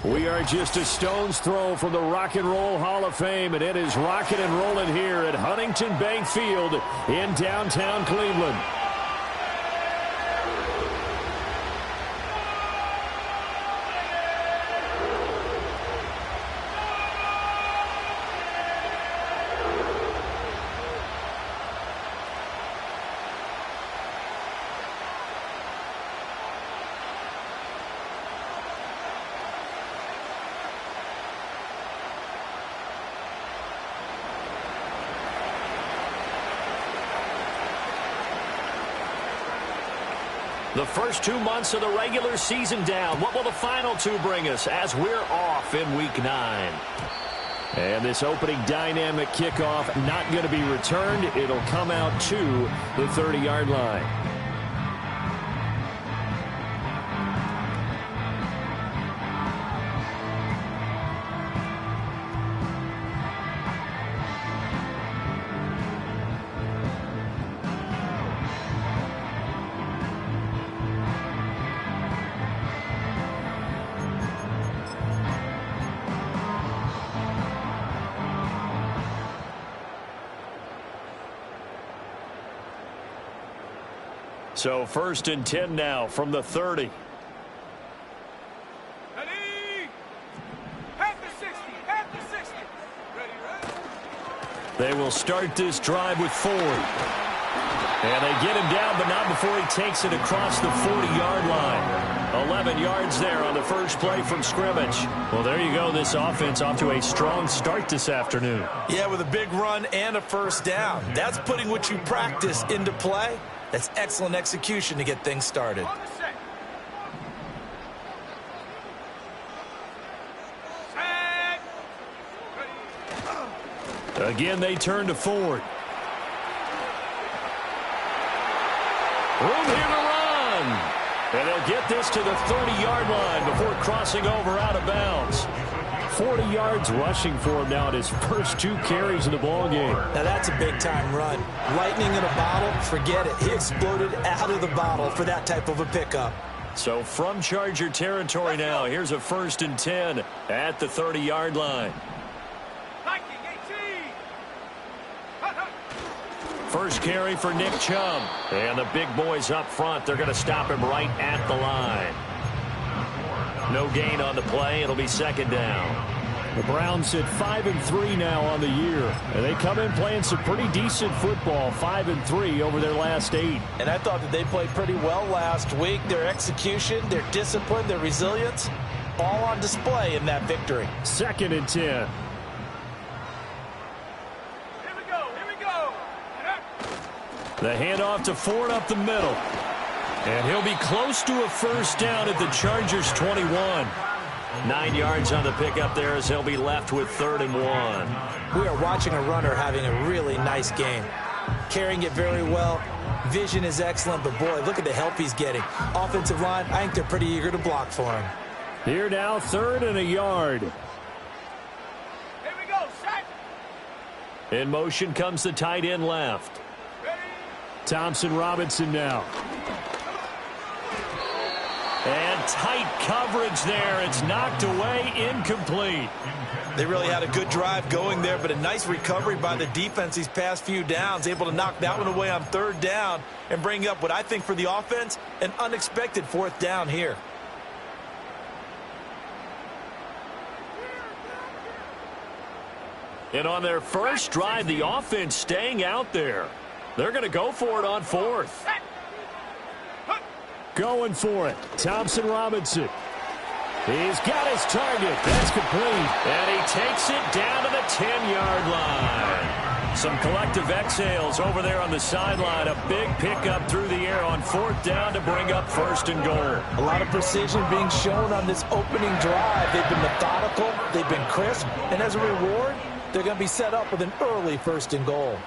We are just a stone's throw from the Rock and Roll Hall of Fame, and it is rocking and rolling here at Huntington Bank Field in downtown Cleveland. The first 2 months of the regular season down. What will the final two bring us as we're off in Week 9? And this opening dynamic kickoff not going to be returned. It'll come out to the 30-yard line. So 1st and 10 now from the 30. Ready? At the 60. At the 60. Ready, ready. They will start this drive with Ford. And they get him down, but not before he takes it across the 40-yard line. 11 yards there on the first play from scrimmage. Well, there you go. This offense off to a strong start this afternoon. Yeah, with a big run and a first down. That's putting what you practice into play. That's excellent execution to get things started. Again, they turn to Ford. Room here to run. And they'll get this to the 30-yard line before crossing over out of bounds. 40 yards rushing for him now at his first 2 carries in the ballgame. Now that's a big-time run. Lightning in a bottle, forget it. He exploded out of the bottle for that type of a pickup. So from Charger territory now, here's a 1st and 10 at the 30-yard line. First carry for Nick Chubb. And the big boys up front, they're going to stop him right at the line. No gain on the play. It'll be 2nd down. The Browns sit 5-3 now on the year. And they come in playing some pretty decent football, 5-3 over their last 8. And I thought that they played pretty well last week. Their execution, their discipline, their resilience, all on display in that victory. 2nd and 10. Here we go. Here we go. The handoff to Ford up the middle. And he'll be close to a first down at the Chargers' 21. 9 yards on the pickup there as he'll be left with 3rd and 1. We are watching a runner having a really nice game. Carrying it very well. Vision is excellent, but boy, look at the help he's getting. Offensive line, I think they're pretty eager to block for him. Here now, 3rd and a yard. Here we go, set. In motion comes the tight end left. Ready. Thompson Robinson now. And tight coverage there. It's knocked away, incomplete. They really had a good drive going there, but a nice recovery by the defense these past few downs, able to knock that one away on 3rd down and bring up what I think for the offense, an unexpected 4th down here. And on their first drive, the offense staying out there. They're going to go for it on 4th. Going for it. Thompson Robinson. He's got his target. That's complete. And he takes it down to the 10-yard line. Some collective exhales over there on the sideline. A big pickup through the air on 4th down to bring up 1st and goal. A lot of precision being shown on this opening drive. They've been methodical. They've been crisp. And as a reward, they're going to be set up with an early 1st and goal.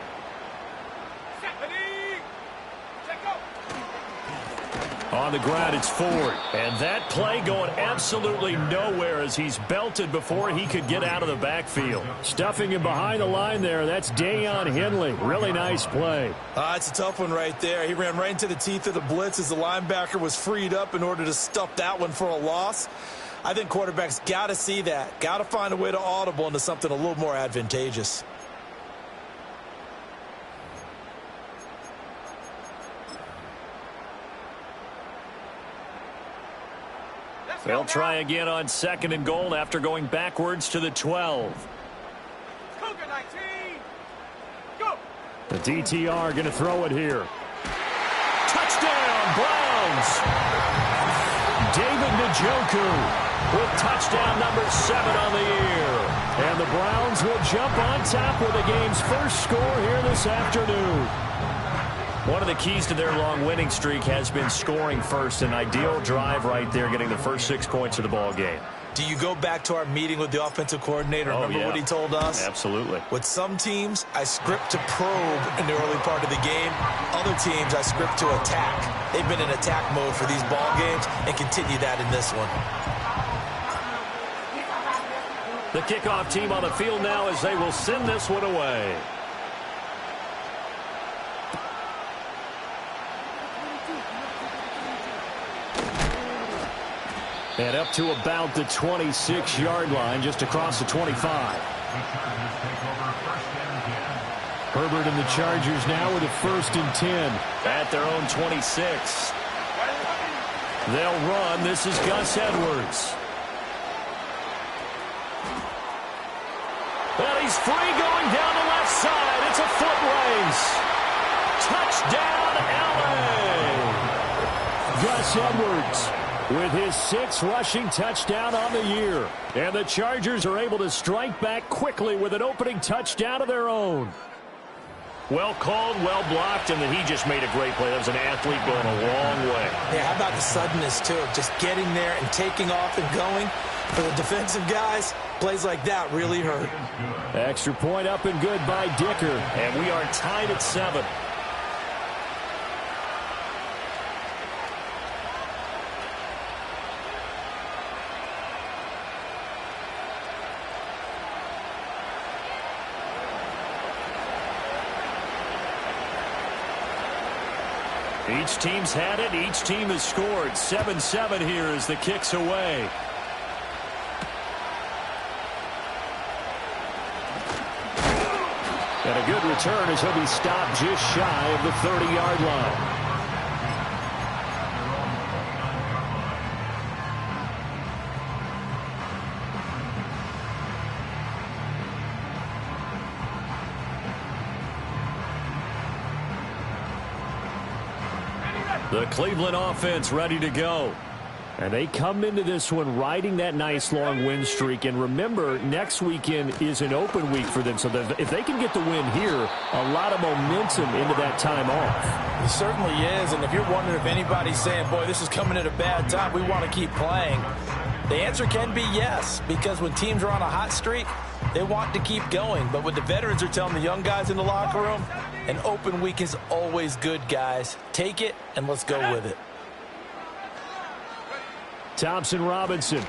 On the ground, it's Ford. And that play going absolutely nowhere as he's belted before he could get out of the backfield. Stuffing him behind the line there, that's Dayon Henley. Really nice play. It's a tough one right there. He ran right into the teeth of the blitz as the linebacker was freed up in order to stuff that one for a loss. I think quarterbacks got to see that. Got to find a way to audible into something a little more advantageous. They'll try again on 2nd and goal after going backwards to the 12. Cougar 19. Go. The DTR going to throw it here. Touchdown, Browns! David Njoku with touchdown number 7 on the year. And the Browns will jump on top with the game's first score here this afternoon. One of the keys to their long winning streak has been scoring first. An ideal drive right there, getting the first 6 points of the ball game. Do you go back to our meeting with the offensive coordinator? Remember what he told us? Absolutely. With some teams, I script to probe in the early part of the game. Other teams, I script to attack. They've been in attack mode for these ball games and continue that in this one. The kickoff team on the field now as they will send this one away. And up to about the 26-yard line, just across the 25. Herbert and the Chargers now with a 1st and 10. At their own 26. They'll run. This is Gus Edwards. Well, he's free going down the left side. It's a foot race. Touchdown, LA! Gus Edwards with his 6th rushing touchdown on the year. And the Chargers are able to strike back quickly with an opening touchdown of their own. Well called, well blocked, and then he just made a great play. That was an athlete going a long way. Yeah, how about the suddenness, too? Just getting there and taking off and going. For the defensive guys, plays like that really hurt. Extra point up and good by Dicker. And we are tied at 7. Each team's had it. Each team has scored. 7-7 here as the kick's away. And a good return as he'll be stopped just shy of the 30-yard line. The Cleveland offense ready to go. And they come into this one riding that nice long win streak. And remember, next weekend is an open week for them. So that if they can get the win here, a lot of momentum into that time off. It certainly is. And if you're wondering if anybody's saying, boy, this is coming at a bad time, we want to keep playing, the answer can be yes. Because when teams are on a hot streak, they want to keep going. But what the veterans are telling the young guys in the locker room, an open week is always good, guys. Take it, and let's go with it. Thompson Robinson.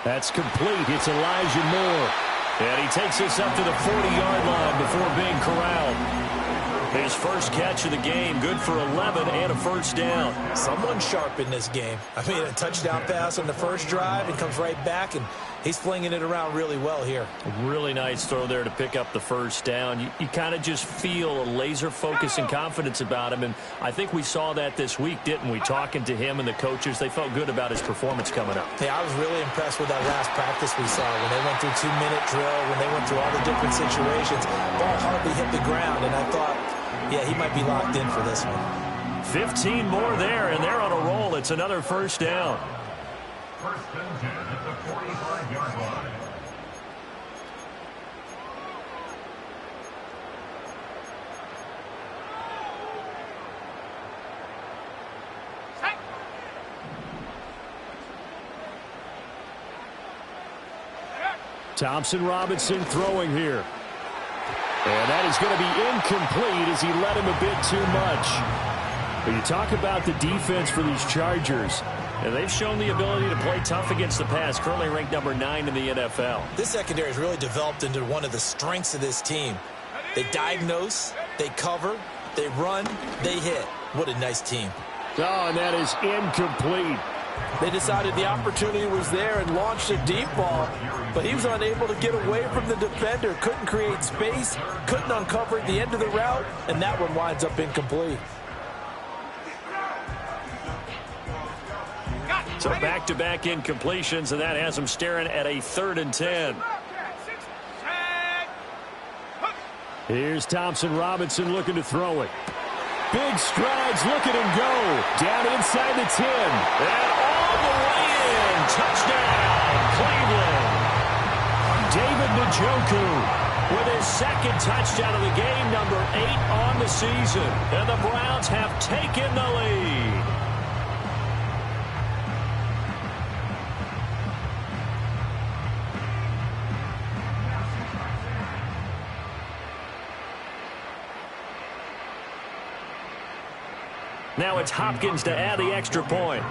That's complete. It's Elijah Moore. And he takes us up to the 40-yard line before being corralled. His first catch of the game, good for 11 and a first down. Someone sharp in this game. I mean, a touchdown pass on the first drive and comes right back, and he's flinging it around really well here. A really nice throw there to pick up the first down. You kind of just feel a laser focus and confidence about him, and I think we saw that this week, didn't we? Talking to him and the coaches, they felt good about his performance coming up. Yeah, I was really impressed with that last practice we saw when they went through 2-minute drill, when they went through all the different situations. Ball hardly hit the ground, and I thought, yeah, he might be locked in for this one. 15 more there, and they're on a roll. It's another first down. First and 10 at the 45-yard line. Thompson Robinson throwing here. And that is going to be incomplete as he led him a bit too much. But you talk about the defense for these Chargers, and they've shown the ability to play tough against the pass, currently ranked number 9 in the NFL. This secondary has really developed into one of the strengths of this team. They diagnose, they cover, they run, they hit. What a nice team. Oh, and that is incomplete. They decided the opportunity was there and launched a deep ball, but he was unable to get away from the defender, couldn't create space, couldn't uncover at the end of the route, and that one winds up incomplete. So back-to-back incompletions, and that has them staring at a 3rd and 10. Here's Thompson Robinson looking to throw it. Big strides, look at him go. Down inside the 10. And all the way in. Touchdown, Cleveland. David Njoku with his 2nd touchdown of the game, number 8 on the season. And the Browns have taken the lead. Now it's Hopkins to add the extra point.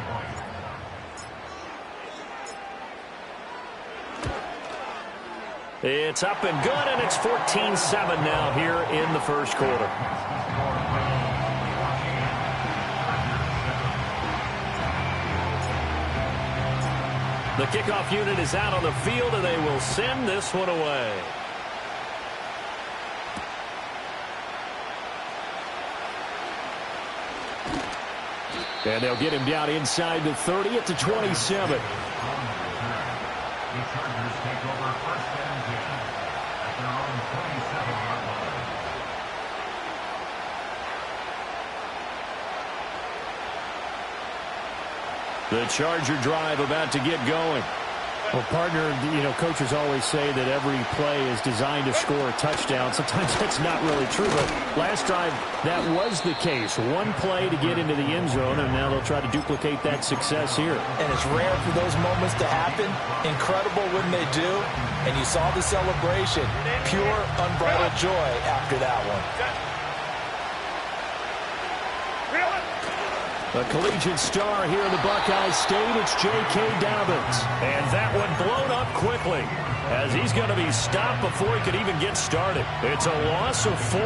It's up and good, and it's 14-7 now here in the first quarter. The kickoff unit is out on the field, and they will send this one away. And they'll get him down inside the 30 at the 27. The Chargers take over 1st and 10 at their own 27-yard line. The Charger drive about to get going. Well, partner, coaches always say that every play is designed to score a touchdown. Sometimes that's not really true, but last drive, that was the case. One play to get into the end zone, and now they'll try to duplicate that success here. And it's rare for those moments to happen. Incredible when they do. And you saw the celebration. Pure, unbridled joy after that one. A collegiate star here in the Buckeye State, it's J.K. Dobbins. And that one blown up quickly as he's going to be stopped before he could even get started. It's a loss of 4.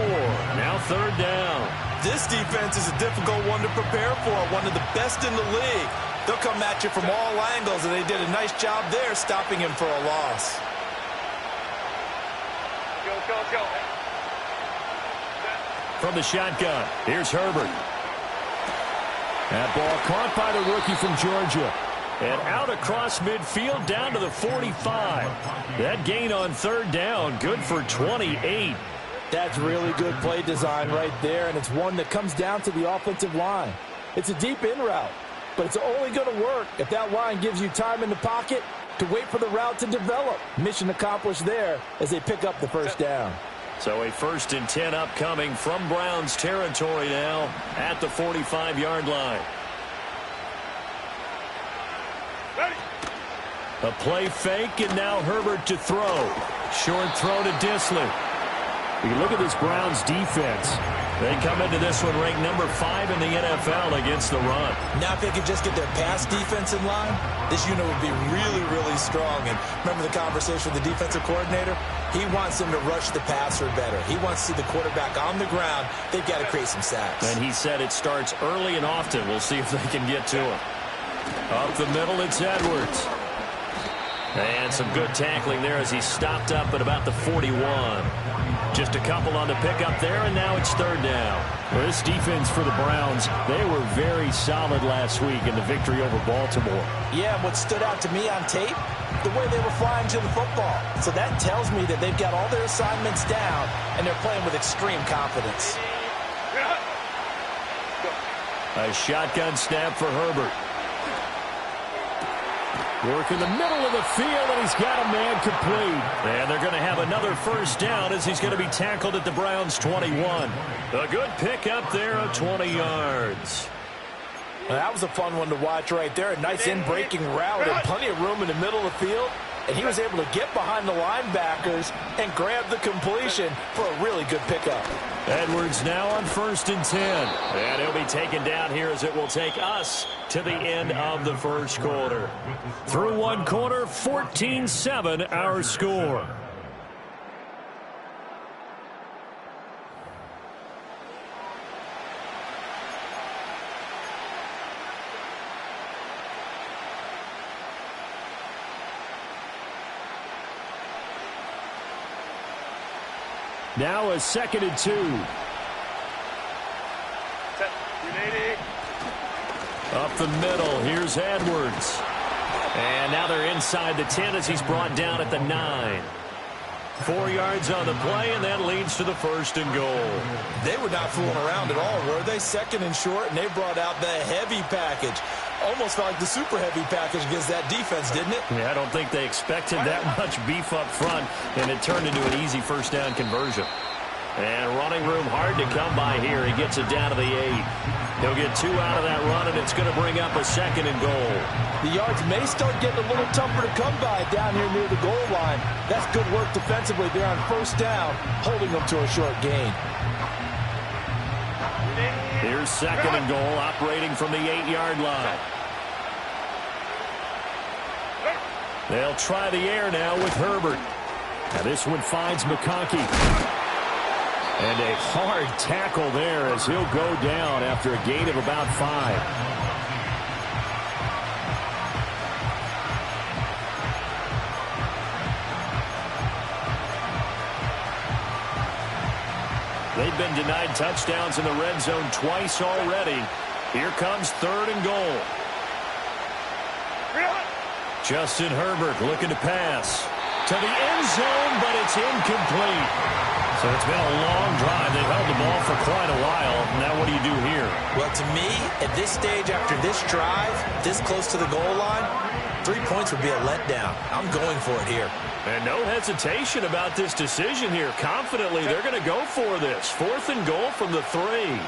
Now 3rd down. This defense is a difficult one to prepare for, one of the best in the league. They'll come at you from all angles, and they did a nice job there stopping him for a loss. Go. From the shotgun, here's Herbert. That ball caught by the rookie from Georgia. And out across midfield down to the 45. That gain on 3rd down, good for 28. That's really good play design right there, and it's one that comes down to the offensive line. It's a deep in route, but it's only going to work if that line gives you time in the pocket to wait for the route to develop. Mission accomplished there as they pick up the 1st down. So a 1st and 10 upcoming from Browns territory now at the 45-yard line. A play fake, and now Herbert to throw. Short throw to Disley. You look at this Browns defense. They come into this one ranked number 5 in the NFL against the run. Now if they could just get their pass defense in line, this unit would be really, really strong. And remember the conversation with the defensive coordinator? He wants them to rush the passer better. He wants to see the quarterback on the ground. They've got to create some sacks. And he said it starts early and often. We'll see if they can get to him. Up the middle, it's Edwards. And some good tackling there as he stopped up at about the 41. Just a couple on the pickup there, and now it's 3rd down. Well, this defense for the Browns, they were very solid last week in the victory over Baltimore. Yeah, and what stood out to me on tape, the way they were flying to the football. So that tells me that they've got all their assignments down, and they're playing with extreme confidence. A shotgun snap for Herbert. Work in the middle of the field, and he's got a man complete. And they're going to have another 1st down as he's going to be tackled at the Browns' 21. A good pickup there of 20 yards. Well, that was a fun one to watch right there. A nice in-breaking route and plenty of room in the middle of the field. And he was able to get behind the linebackers and grab the completion for a really good pickup. Edwards now on 1st and 10. And he'll be taken down here as it will take us to the end of the first quarter. Through one quarter, 14-7 our score. Now a 2nd and 2. Up the middle, here's Edwards. And now they're inside the 10 as he's brought down at the 9. 4 yards on the play, and that leads to the 1st and goal. They were not fooling around at all, were they? 2nd and short, and they brought out the heavy package. Almost felt like the super heavy package against that defense, didn't it? Yeah, I don't think they expected that much beef up front, and it turned into an easy 1st down conversion. And running room hard to come by here. He gets it down to the 8. He'll get 2 out of that run, and it's going to bring up a 2nd and goal. The yards may start getting a little tougher to come by down here near the goal line. That's good work defensively there on 1st down, holding them to a short gain. Here's 2nd and goal, operating from the 8-yard line. They'll try the air now with Herbert. Now this one finds McConkey. And a hard tackle there as he'll go down after a gain of about 5. They've been denied touchdowns in the red zone twice already. Here comes 3rd and goal. Justin Herbert looking to pass to the end zone, but it's incomplete. So it's been a long drive. They've held the ball for quite a while. Now what do you do here? Well, to me, at this stage, after this drive, this close to the goal line, 3 points would be a letdown. I'm going for it here. And no hesitation about this decision here. Confidently, they're going to go for this. 4th and goal from the 3.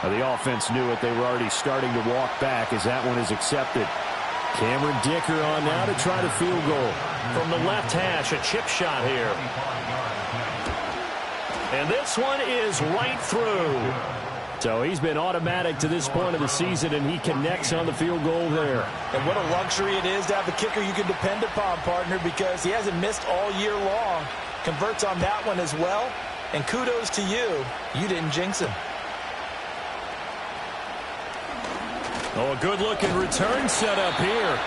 The offense knew it. They were already starting to walk back as that one is accepted. Cameron Dicker on now to try to field goal. From the left hash, a chip shot here. And this one is right through. So he's been automatic to this point of the season, and he connects on the field goal there. And what a luxury it is to have a kicker you can depend upon, partner, because he hasn't missed all year long. Converts on that one as well. And kudos to you. You didn't jinx him. Oh, a good-looking return set up here.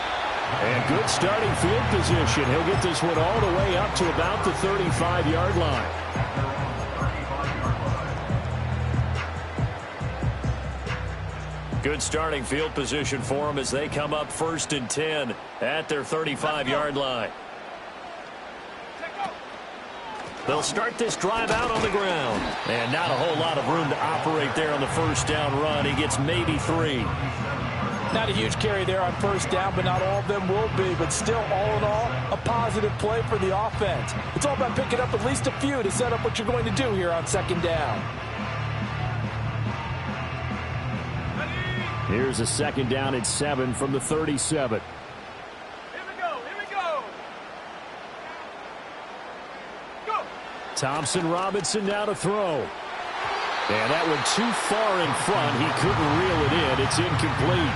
And good starting field position. He'll get this one all the way up to about the 35-yard line. Good starting field position for them as they come up 1st and 10 at their 35-yard line. They'll start this drive out on the ground. And not a whole lot of room to operate there on the 1st down run. He gets maybe 3. Not a huge carry there on 1st down, but not all of them will be. But still, all in all, a positive play for the offense. It's all about picking up at least a few to set up what you're going to do here on 2nd down. Here's a 2nd down and 7 from the 37. Here we go. Go. Thompson Robinson now to throw. And that one too far in front. He couldn't reel it in. It's incomplete.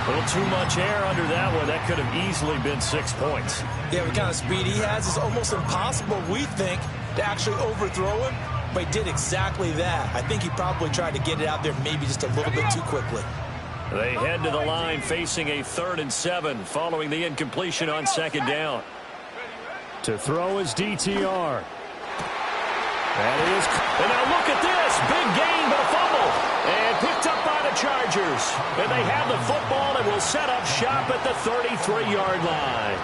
A little too much air under that one. That could have easily been 6 points. Yeah, the kind of speed he has is almost impossible, we think, to actually overthrow him. But he did exactly that. I think he probably tried to get it out there maybe just a little bit too quickly. They head to the line facing a 3rd and 7 following the incompletion on 2nd down. To throw is DTR. That is, and now look at this. Big gain, but a fumble. And picked up by the Chargers. And they have the football and will set up shop at the 33-yard line.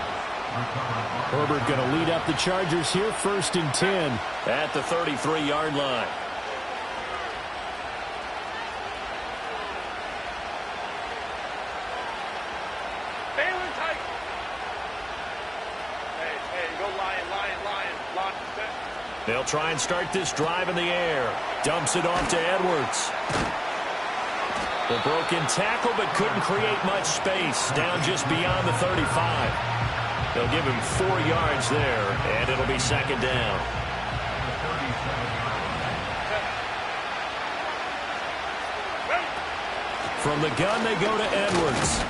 Herbert going to lead up the Chargers here, 1st and 10 at the 33-yard line. They'll try and start this drive in the air. Dumps it off to Edwards. The broken tackle, but couldn't create much space. Down just beyond the 35. They'll give him 4 yards there, and it'll be 2nd down. From the gun, they go to Edwards.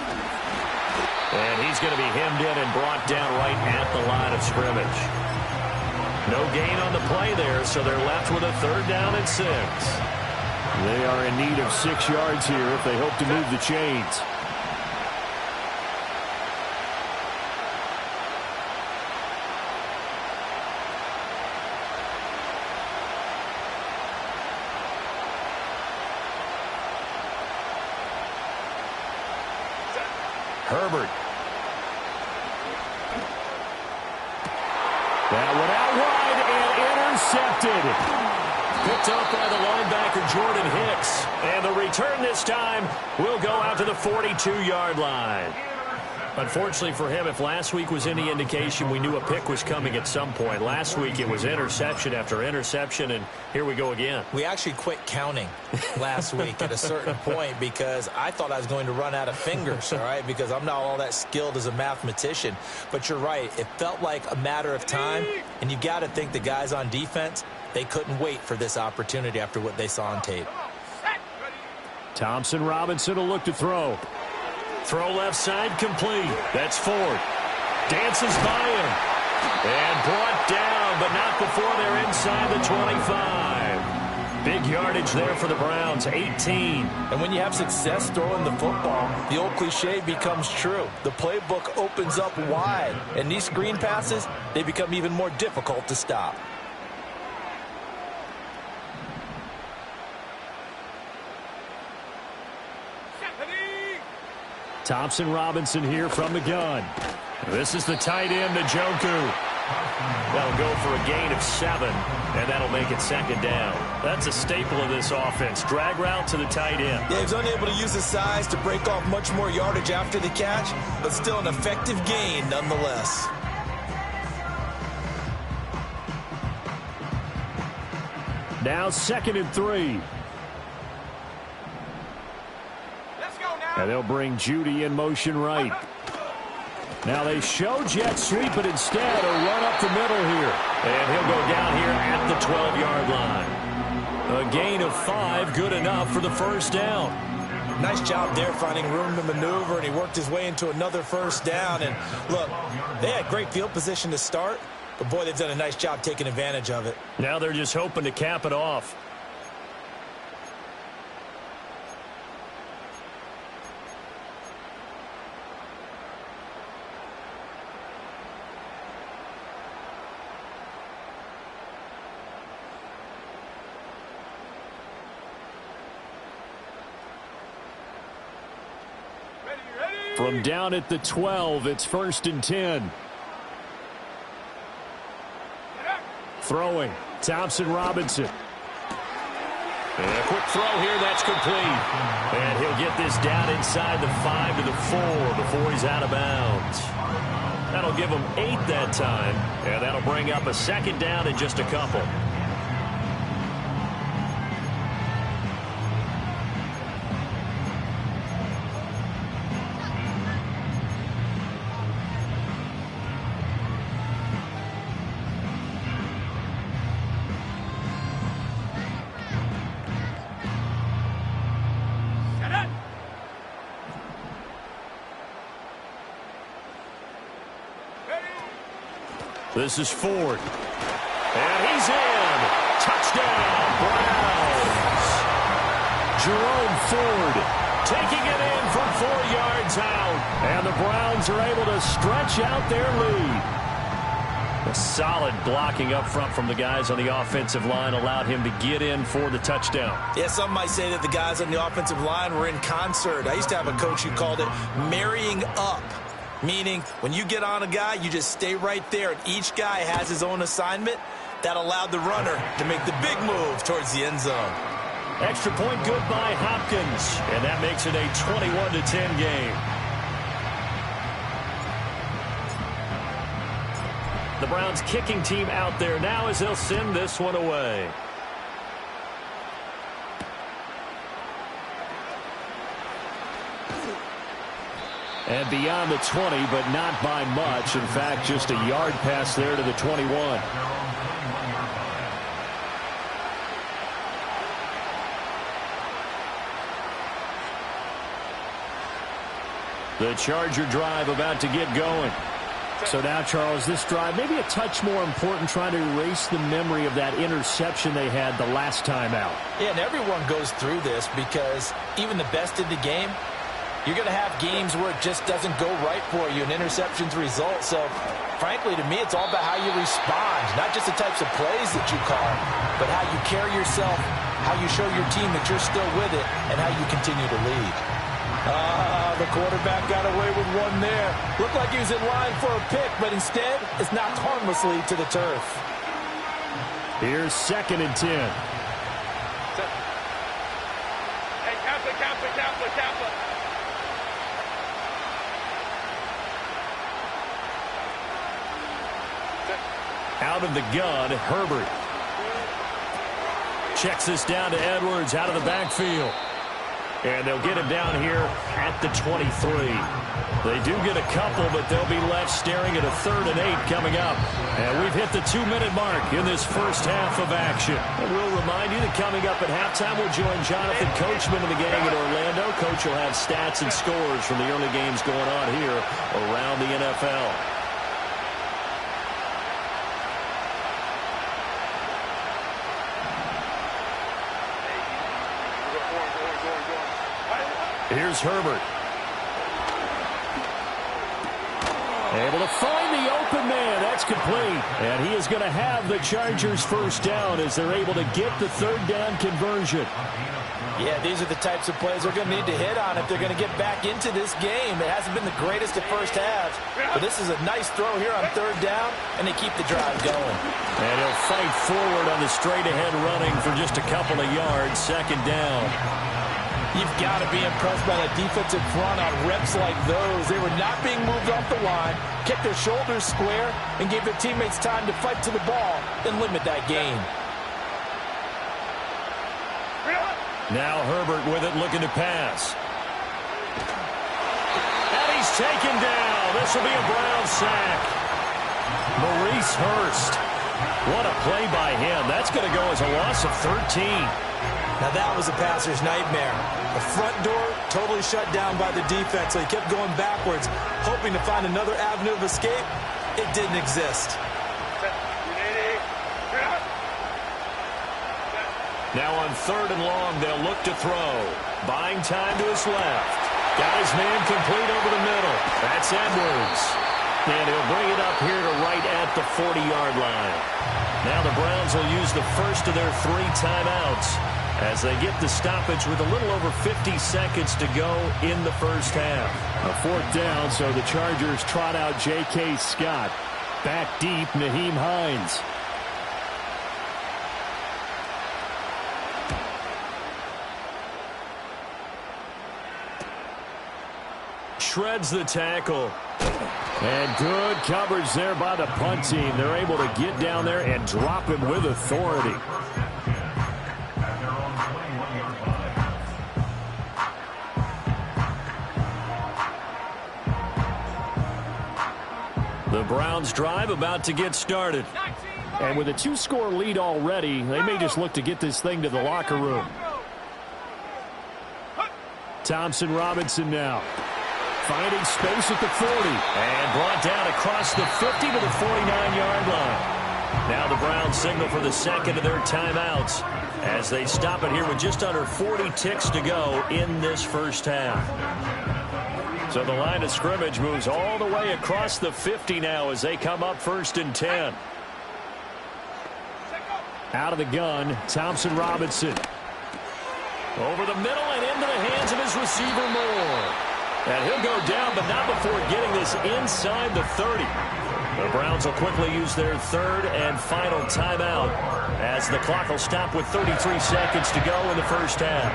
And he's going to be hemmed in and brought down right at the line of scrimmage. No gain on the play there, so they're left with a 3rd down and 6. They are in need of 6 yards here if they hope to move the chains. Herbert. That one out wide and intercepted. Picked up by the linebacker Jordan Hicks. And the return this time will go out to the 42-yard line. Unfortunately for him, if last week was any indication, we knew a pick was coming at some point. Last week it was interception after interception, and here we go again. We actually quit counting last week at a certain point because I thought I was going to run out of fingers, all right, because I'm not all that skilled as a mathematician. But you're right. It felt like a matter of time, and you got to think the guys on defense, they couldn't wait for this opportunity after what they saw on tape. Thompson Robinson will look to throw. Throw left side complete. That's Ford. Dances by him. And brought down, but not before they're inside the 25. Big yardage there for the Browns, 18. And when you have success throwing the football, the old cliche becomes true. The playbook opens up wide. And these screen passes, they become even more difficult to stop. Thompson Robinson here from the gun. This is the tight end, Njoku. That'll go for a gain of 7, and that'll make it 2nd down. That's a staple of this offense. Drag route to the tight end. Yeah, he's unable to use his size to break off much more yardage after the catch, but still an effective gain nonetheless. Now 2nd and 3. And they'll bring Judy in motion right. Now they show jet sweep, but instead a run up the middle here. And he'll go down here at the 12-yard line. A gain of 5, good enough for the 1st down. Nice job there finding room to maneuver, and he worked his way into another 1st down. And look, they had great field position to start, but boy, they've done a nice job taking advantage of it. Now they're just hoping to cap it off. From down at the 12, it's 1st and 10. Throwing, Thompson Robinson. And a quick throw here, that's complete. And he'll get this down inside the 5 to the 4 before he's out of bounds. That'll give him 8 that time, and that'll bring up a 2nd down in just a couple. This is Ford. And he's in. Touchdown, Browns. Jerome Ford taking it in from 4 yards out. And the Browns are able to stretch out their lead. A solid blocking up front from the guys on the offensive line allowed him to get in for the touchdown. Yeah, some might say that the guys on the offensive line were in concert. I used to have a coach who called it marrying up. Meaning, when you get on a guy, you just stay right there, and each guy has his own assignment. That allowed the runner to make the big move towards the end zone. Extra point good by Hopkins, and that makes it a 21-10 game. The Browns kicking team out there now as they'll send this one away. And beyond the 20, but not by much. In fact, just a yard pass there to the 21. The Charger drive about to get going. So now, Charles, this drive maybe a touch more important, trying to erase the memory of that interception they had the last time out. Yeah, and everyone goes through this because even the best in the game, you're going to have games where it just doesn't go right for you, and interceptions result. So, frankly, to me, it's all about how you respond, not just the types of plays that you call, but how you carry yourself, how you show your team that you're still with it, and how you continue to lead. The quarterback got away with one there. Looked like he was in line for a pick, but instead, it's knocked harmlessly to the turf. Here's 2nd and 10. Hey, Kappa. Out of the gun, Herbert. Checks this down to Edwards out of the backfield. And they'll get him down here at the 23. They do get a couple, but they'll be left staring at a 3rd and 8 coming up. And we've hit the 2-minute mark in this first half of action. And we'll remind you that coming up at halftime, we'll join Jonathan Coachman and the gang in Orlando. Coach will have stats and scores from the early games going on here around the NFL. Here's Herbert. Able to find the open man. That's complete. And he is going to have the Chargers first down as they're able to get the 3rd down conversion. Yeah, these are the types of plays they're going to need to hit on if they're going to get back into this game. It hasn't been the greatest at first half, but this is a nice throw here on 3rd down, and they keep the drive going. And he'll fight forward on the straight-ahead running for just a couple of yards. 2nd down. You've got to be impressed by the defensive front on reps like those. They were not being moved off the line, kept their shoulders square, and gave their teammates time to fight to the ball and limit that gain. Now Herbert with it, looking to pass. And he's taken down. This will be a Brown sack. Maurice Hurst. What a play by him. That's going to go as a loss of 13. Now that was a passer's nightmare. The front door totally shut down by the defense, so he kept going backwards, hoping to find another avenue of escape. It didn't exist. Now on 3rd and long, they'll look to throw. Buying time to his left. Got his man complete over the middle. That's Edwards. And he'll bring it up here to right at the 40-yard line. Now the Browns will use the first of their 3 timeouts as they get the stoppage with a little over 50 seconds to go in the first half. A 4th down, so the Chargers trot out J.K. Scott. Back deep, Naheem Hines. Shreds the tackle. And good coverage there by the punt team. They're able to get down there and drop him with authority. The Browns drive about to get started. And with a 2-score lead already, they may just look to get this thing to the locker room. Thompson Robinson now. Finding space at the 40. And brought down across the 50 to the 49-yard line. Now the Browns signal for the 2nd of their timeouts as they stop it here with just under 40 ticks to go in this first half. So the line of scrimmage moves all the way across the 50 now as they come up 1st and 10. Out of the gun, Thompson Robinson. Over the middle and into the hands of his receiver Moore. And he'll go down, but not before getting this inside the 30. The Browns will quickly use their 3rd and final timeout as the clock will stop with 33 seconds to go in the first half.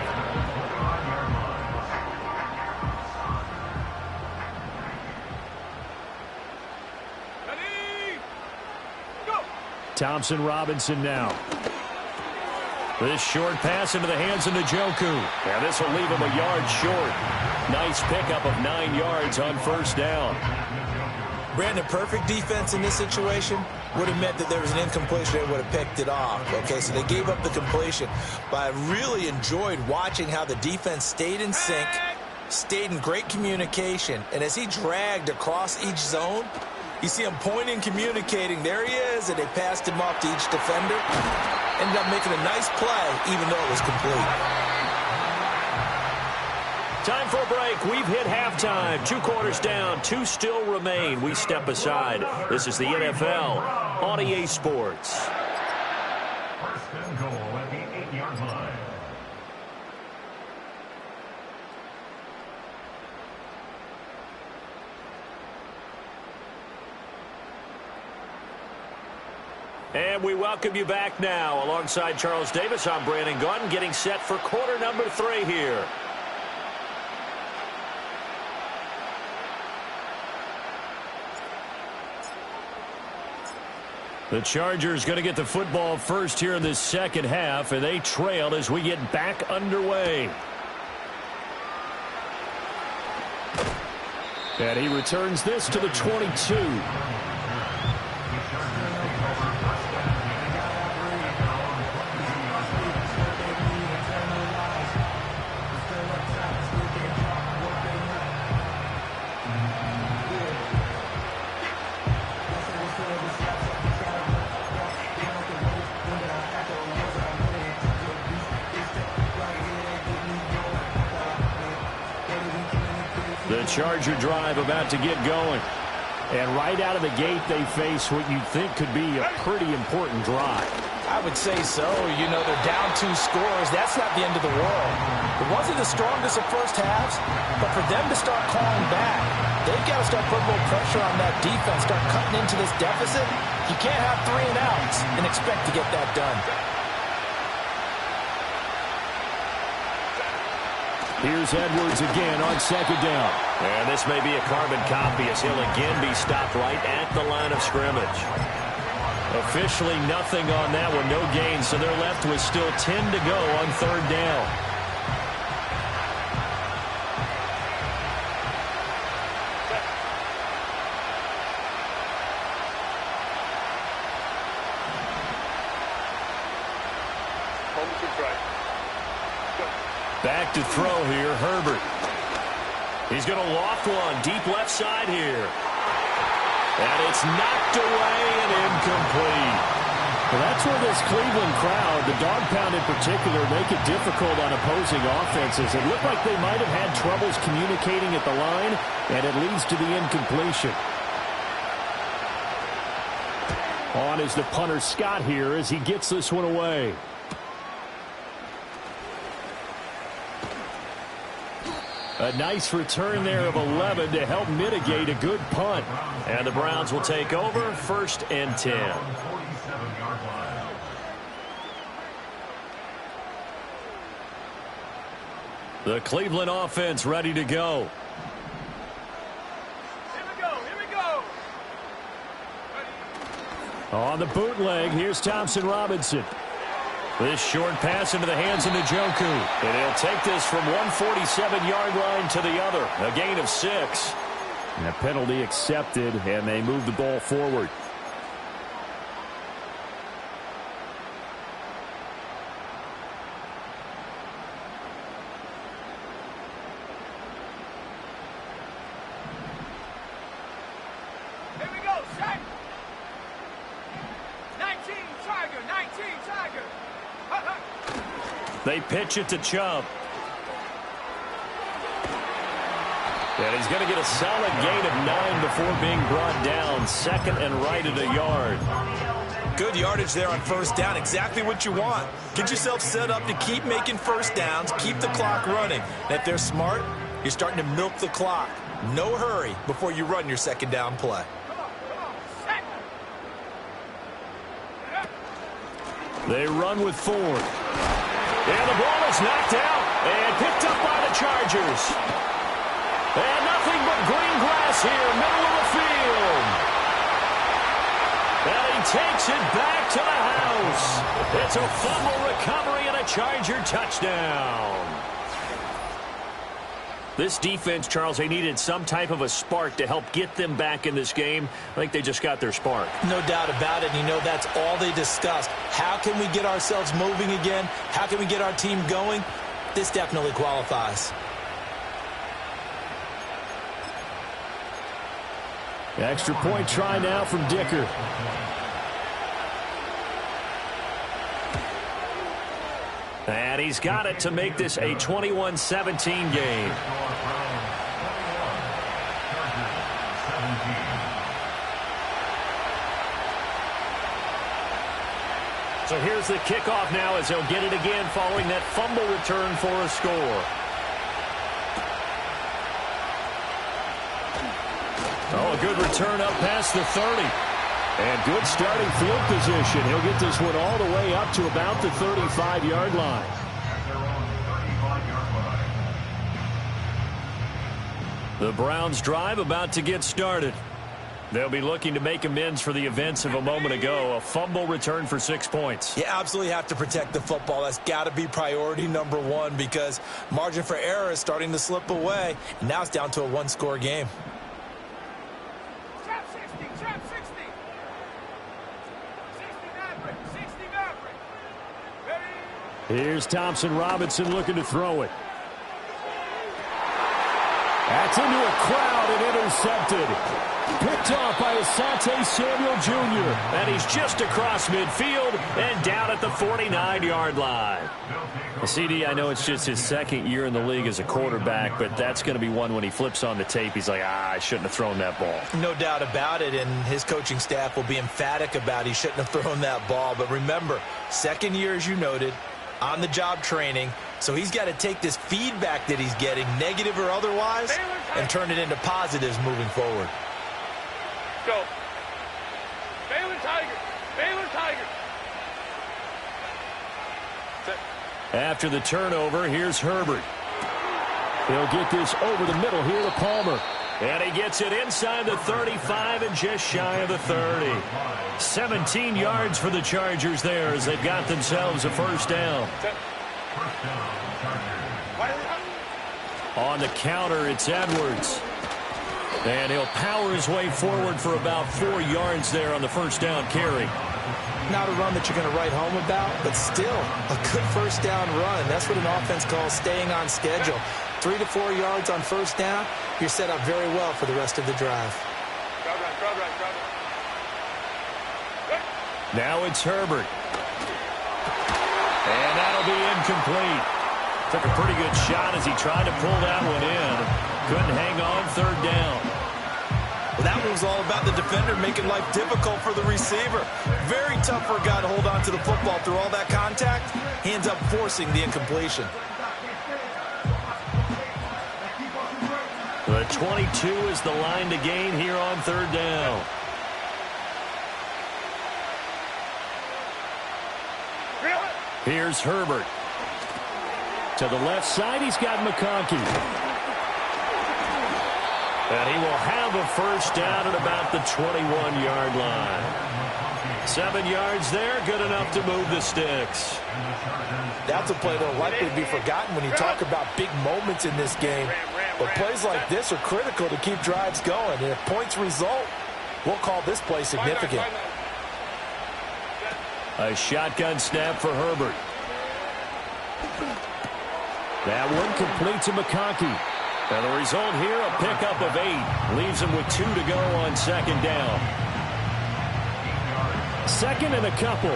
Thompson Robinson now. This short pass into the hands of Njoku. And this will leave him a yard short. Nice pickup of 9 yards on 1st down. Brandon, perfect defense in this situation would have meant that there was an incompletion. They would have picked it off. Okay, so they gave up the completion. But I really enjoyed watching how the defense stayed in sync, stayed in great communication, and as he dragged across each zone, you see him pointing, communicating. There he is, and they passed him off to each defender. Ended up making a nice play, even though it was complete. Time for a break. We've hit halftime. 2 quarters down. 2 still remain. We step aside. This is the NFL on EA Sports. First and goal at the 8-yard line. And we welcome you back now. Alongside Charles Davis, I'm Brandon Gaudin, getting set for quarter number 3 here. The Chargers going to get the football first here in this second half, and they trail as we get back underway. And he returns this to the 22. The Charger drive about to get going. And right out of the gate, they face what you'd think could be a pretty important drive. I would say so. You know, they're down 2 scores. That's not the end of the world. It wasn't the strongest of first halves, but for them to start clawing back, they've got to start putting a little pressure on that defense, start cutting into this deficit. You can't have 3 and outs and expect to get that done. Here's Edwards again on second down. And this may be a carbon copy as he'll again be stopped right at the line of scrimmage. Officially nothing on that one, no gain, so they're left with still 10 to go on third down. Back to throw here, Herbert. He's going to loft one, deep left side here. And it's knocked away and incomplete. Well, that's where this Cleveland crowd, the dog pound in particular, make it difficult on opposing offenses. It looked like they might have had troubles communicating at the line, and it leads to the incompletion. On is the punter Scott here as he gets this one away. A nice return there of 11 to help mitigate a good punt. And the Browns will take over, 1st and 10. The Cleveland offense ready to go. Here we go, here we go. On the bootleg, here's Thompson Robinson. This short pass into the hands of Njoku. And he'll take this from 147-yard line to the other. A gain of 6. And a penalty accepted, and they move the ball forward. Here we go, set. 19, Tiger, 19, Tiger. They pitch it to Chubb. And he's going to get a solid gain of 9 before being brought down. 2nd and right at a yard. Good yardage there on first down. Exactly what you want. Get yourself set up to keep making first downs, keep the clock running. And if they're smart, you're starting to milk the clock. No hurry before you run your second down play. They run with Ford. And the ball is knocked out and picked up by the Chargers. And nothing but green grass here, middle of the field. And he takes it back to the house. It's a fumble recovery and a Charger touchdown. This defense, Charles, they needed some type of a spark to help get them back in this game. I think they just got their spark. No doubt about it. You know, that's all they discussed. How can we get ourselves moving again? How can we get our team going? This definitely qualifies. Extra point try now from Dicker. And he's got it to make this a 21-17 game. So here's the kickoff now as he'll get it again following that fumble return for a score. Oh, a good return up past the 30. And good starting field position. He'll get this one all the way up to about the 35-yard line. The Browns' drive about to get started. They'll be looking to make amends for the events of a moment ago. A fumble return for 6 points. You absolutely have to protect the football. That's got to be priority number one because margin for error is starting to slip away. And now it's down to a one-score game. Trap 60, trap 60. 60 Maverick, 60 Maverick. Ready? Here's Thompson Robinson looking to throw it. That's into a crowd and intercepted. Picked off by Asante Samuel Jr. And he's just across midfield and down at the 49-yard line. CD, I know it's just his second year in the league as a quarterback, but that's going to be one when he flips on the tape. He's like, I shouldn't have thrown that ball. No doubt about it, and his coaching staff will be emphatic about he shouldn't have thrown that ball. But remember, second year, as you noted, on-the-job training. So he's got to take this feedback that he's getting, negative or otherwise, and turn it into positives moving forward. Go. Baylor Tiger. Baylor Tiger. After the turnover, here's Herbert. He'll get this over the middle here to Palmer. And he gets it inside the 35 and just shy of the 30. 17 yards for the Chargers there as they've got themselves a first down. On the counter, it's Edwards. And he'll power his way forward for about 4 yards there on the first down carry. Not a run that you're going to write home about, but still a good first down run. That's what an offense calls staying on schedule. 3 to 4 yards on first down, you're set up very well for the rest of the drive. Now it's Herbert. And that'll be incomplete. Took a pretty good shot as he tried to pull that one in. Couldn't hang on, third down. Well, that one was all about the defender making life difficult for the receiver. Very tough for a guy to hold on to the football through all that contact. He ends up forcing the incompletion. The 22 is the line to gain here on third down. Here's Herbert. To the left side, he's got McConkey. And he will have a first down at about the 21-yard line. 7 yards there, good enough to move the sticks. That's a play that will likely be forgotten when you talk about big moments in this game. But plays like this are critical to keep drives going. And if points result, we'll call this play significant. A shotgun snap for Herbert. That one complete to McConkey. And the result here, a pickup of 8. Leaves him with 2 to go on second down. Second and a couple.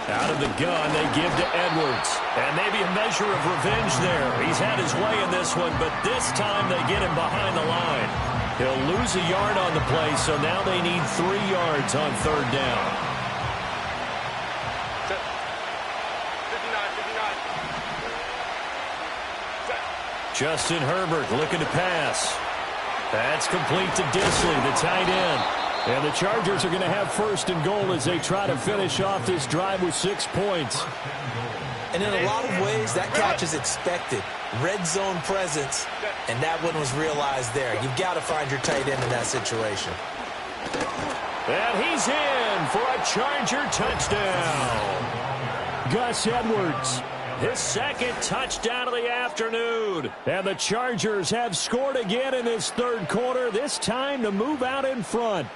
Out of the gun, they give to Edwards. And maybe a measure of revenge there. He's had his way in this one, but this time they get him behind the line. He'll lose a yard on the play, so now they need 3 yards on third down. Justin Herbert looking to pass. That's complete to Disley, the tight end. And the Chargers are going to have first and goal as they try to finish off this drive with 6 points. And in a lot of ways, that catch is expected. Red zone presence, and that one was realized there. You've got to find your tight end in that situation. And he's in for a Charger touchdown. Gus Edwards. His second touchdown of the afternoon. And the Chargers have scored again in this third quarter, this time to move out in front.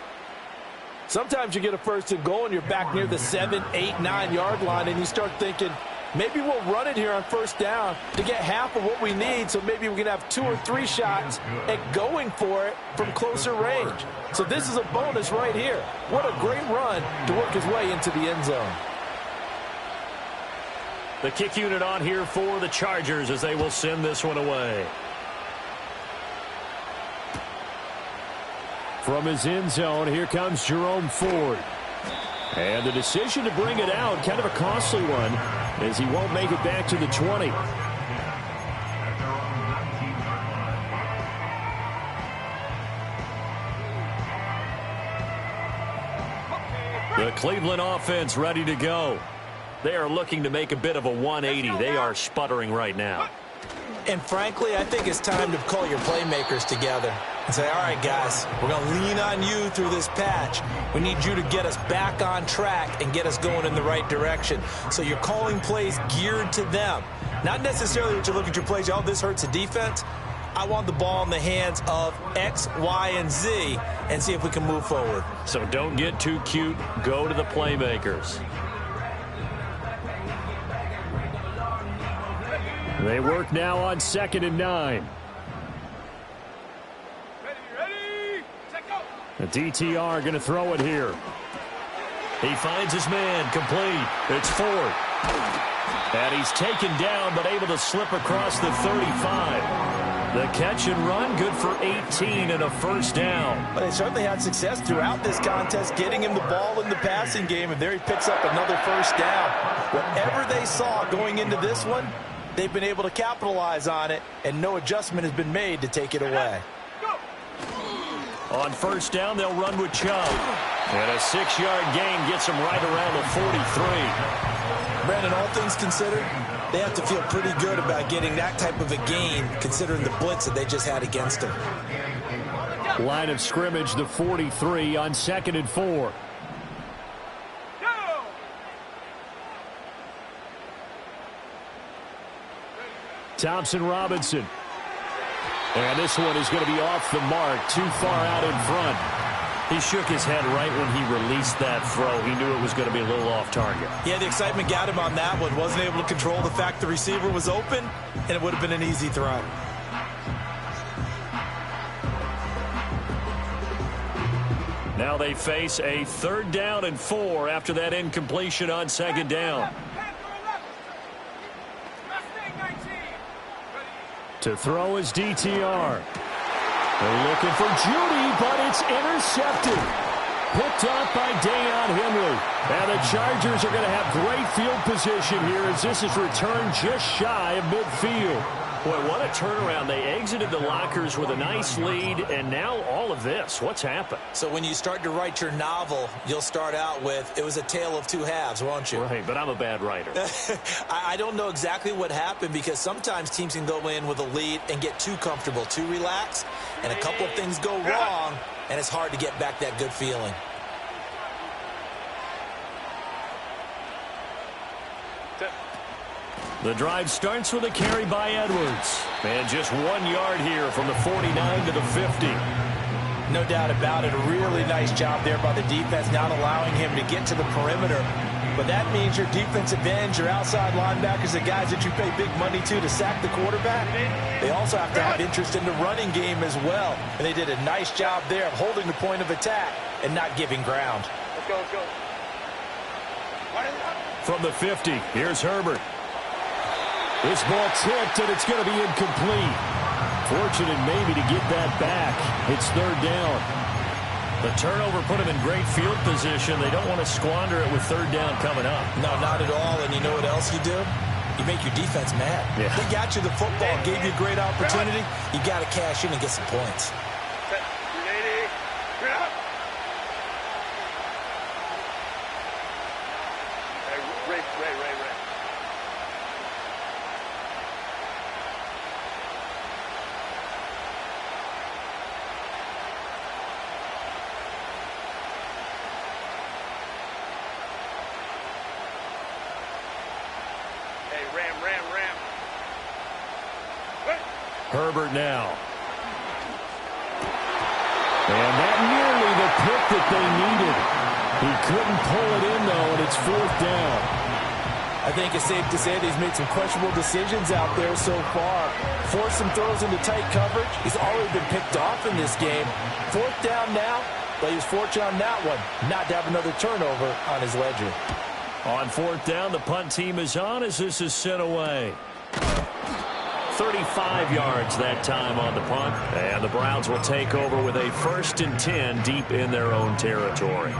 Sometimes you get a first and goal and you're back near the 7, 8, 9 yard line and you start thinking, maybe we'll run it here on first down to get half of what we need, so maybe we can have 2 or 3 shots at going for it from closer range. So this is a bonus right here. What a great run to work his way into the end zone. The kick unit on here for the Chargers as they will send this one away. From his end zone, here comes Jerome Ford. And the decision to bring it out, kind of a costly one, as he won't make it back to the 20. The Cleveland offense ready to go. They are looking to make a bit of a 180. They are sputtering right now. And frankly, I think it's time to call your playmakers together and say, all right, guys, we're going to lean on you through this patch. We need you to get us back on track and get us going in the right direction. So you're calling plays geared to them. Not necessarily that you look at your plays, oh, this hurts the defense. I want the ball in the hands of X, Y, and Z and see if we can move forward. So don't get too cute. Go to the playmakers. They work now on 2nd and 9. Ready, set, go. The DTR going to throw it here. He finds his man, complete. It's Ford. And he's taken down, but able to slip across the 35. The catch and run, good for 18 and a first down. But they certainly had success throughout this contest, getting him the ball in the passing game, and there he picks up another first down. Whatever they saw going into this one, they've been able to capitalize on it, and no adjustment has been made to take it away. On first down, they'll run with Chubb. And a 6-yard gain gets them right around the 43. Brandon, all things considered, they have to feel pretty good about getting that type of a gain, considering the blitz that they just had against them. Line of scrimmage, the 43 on 2nd and 4. Thompson Robinson. And this one is going to be off the mark, too far out in front. He shook his head right when he released that throw. He knew it was going to be a little off target. Yeah, the excitement got him on that one. Wasn't able to control the fact the receiver was open, and it would have been an easy throw. Now they face a 3rd down and 4 after that incompletion on 2nd down. To throw is DTR. They're looking for Judy, but it's intercepted. Picked off by Deion Henley. And the Chargers are going to have great field position here as this is returned just shy of midfield. Boy, what a turnaround. They exited the lockers with a nice lead, and now all of this. What's happened? So when you start to write your novel, you'll start out with, it was a tale of two halves, won't you? Right, but I'm a bad writer. I don't know exactly what happened, because sometimes teams can go in with a lead and get too comfortable, too relaxed, and a couple of things go wrong, and it's hard to get back that good feeling. The drive starts with a carry by Edwards. And just 1 yard here from the 49 to the 50. No doubt about it. A really nice job there by the defense, not allowing him to get to the perimeter. But that means your defensive ends, your outside linebackers, the guys that you pay big money to sack the quarterback, they also have to have interest in the running game as well. And they did a nice job there of holding the point of attack and not giving ground. Let's go, let's go. From the 50, here's Herbert. This ball tipped, and it's going to be incomplete. Fortunate maybe to get that back. It's 3rd down. The turnover put him in great field position. They don't want to squander it with 3rd down coming up. No, not at all. And you know what else you do? You make your defense mad. Yeah. They got you the football, gave you a great opportunity. You got to cash in and get some points. Herbert now. And that nearly the pick that they needed. He couldn't pull it in, though, and it's 4th down. I think it's safe to say that he's made some questionable decisions out there so far. Forced some throws into tight coverage. He's already been picked off in this game. 4th down now, but he was fortunate on that one not to have another turnover on his ledger. On 4th down, the punt team is on as this is sent away. 35 yards that time on the punt. And the Browns will take over with a 1st and 10 deep in their own territory.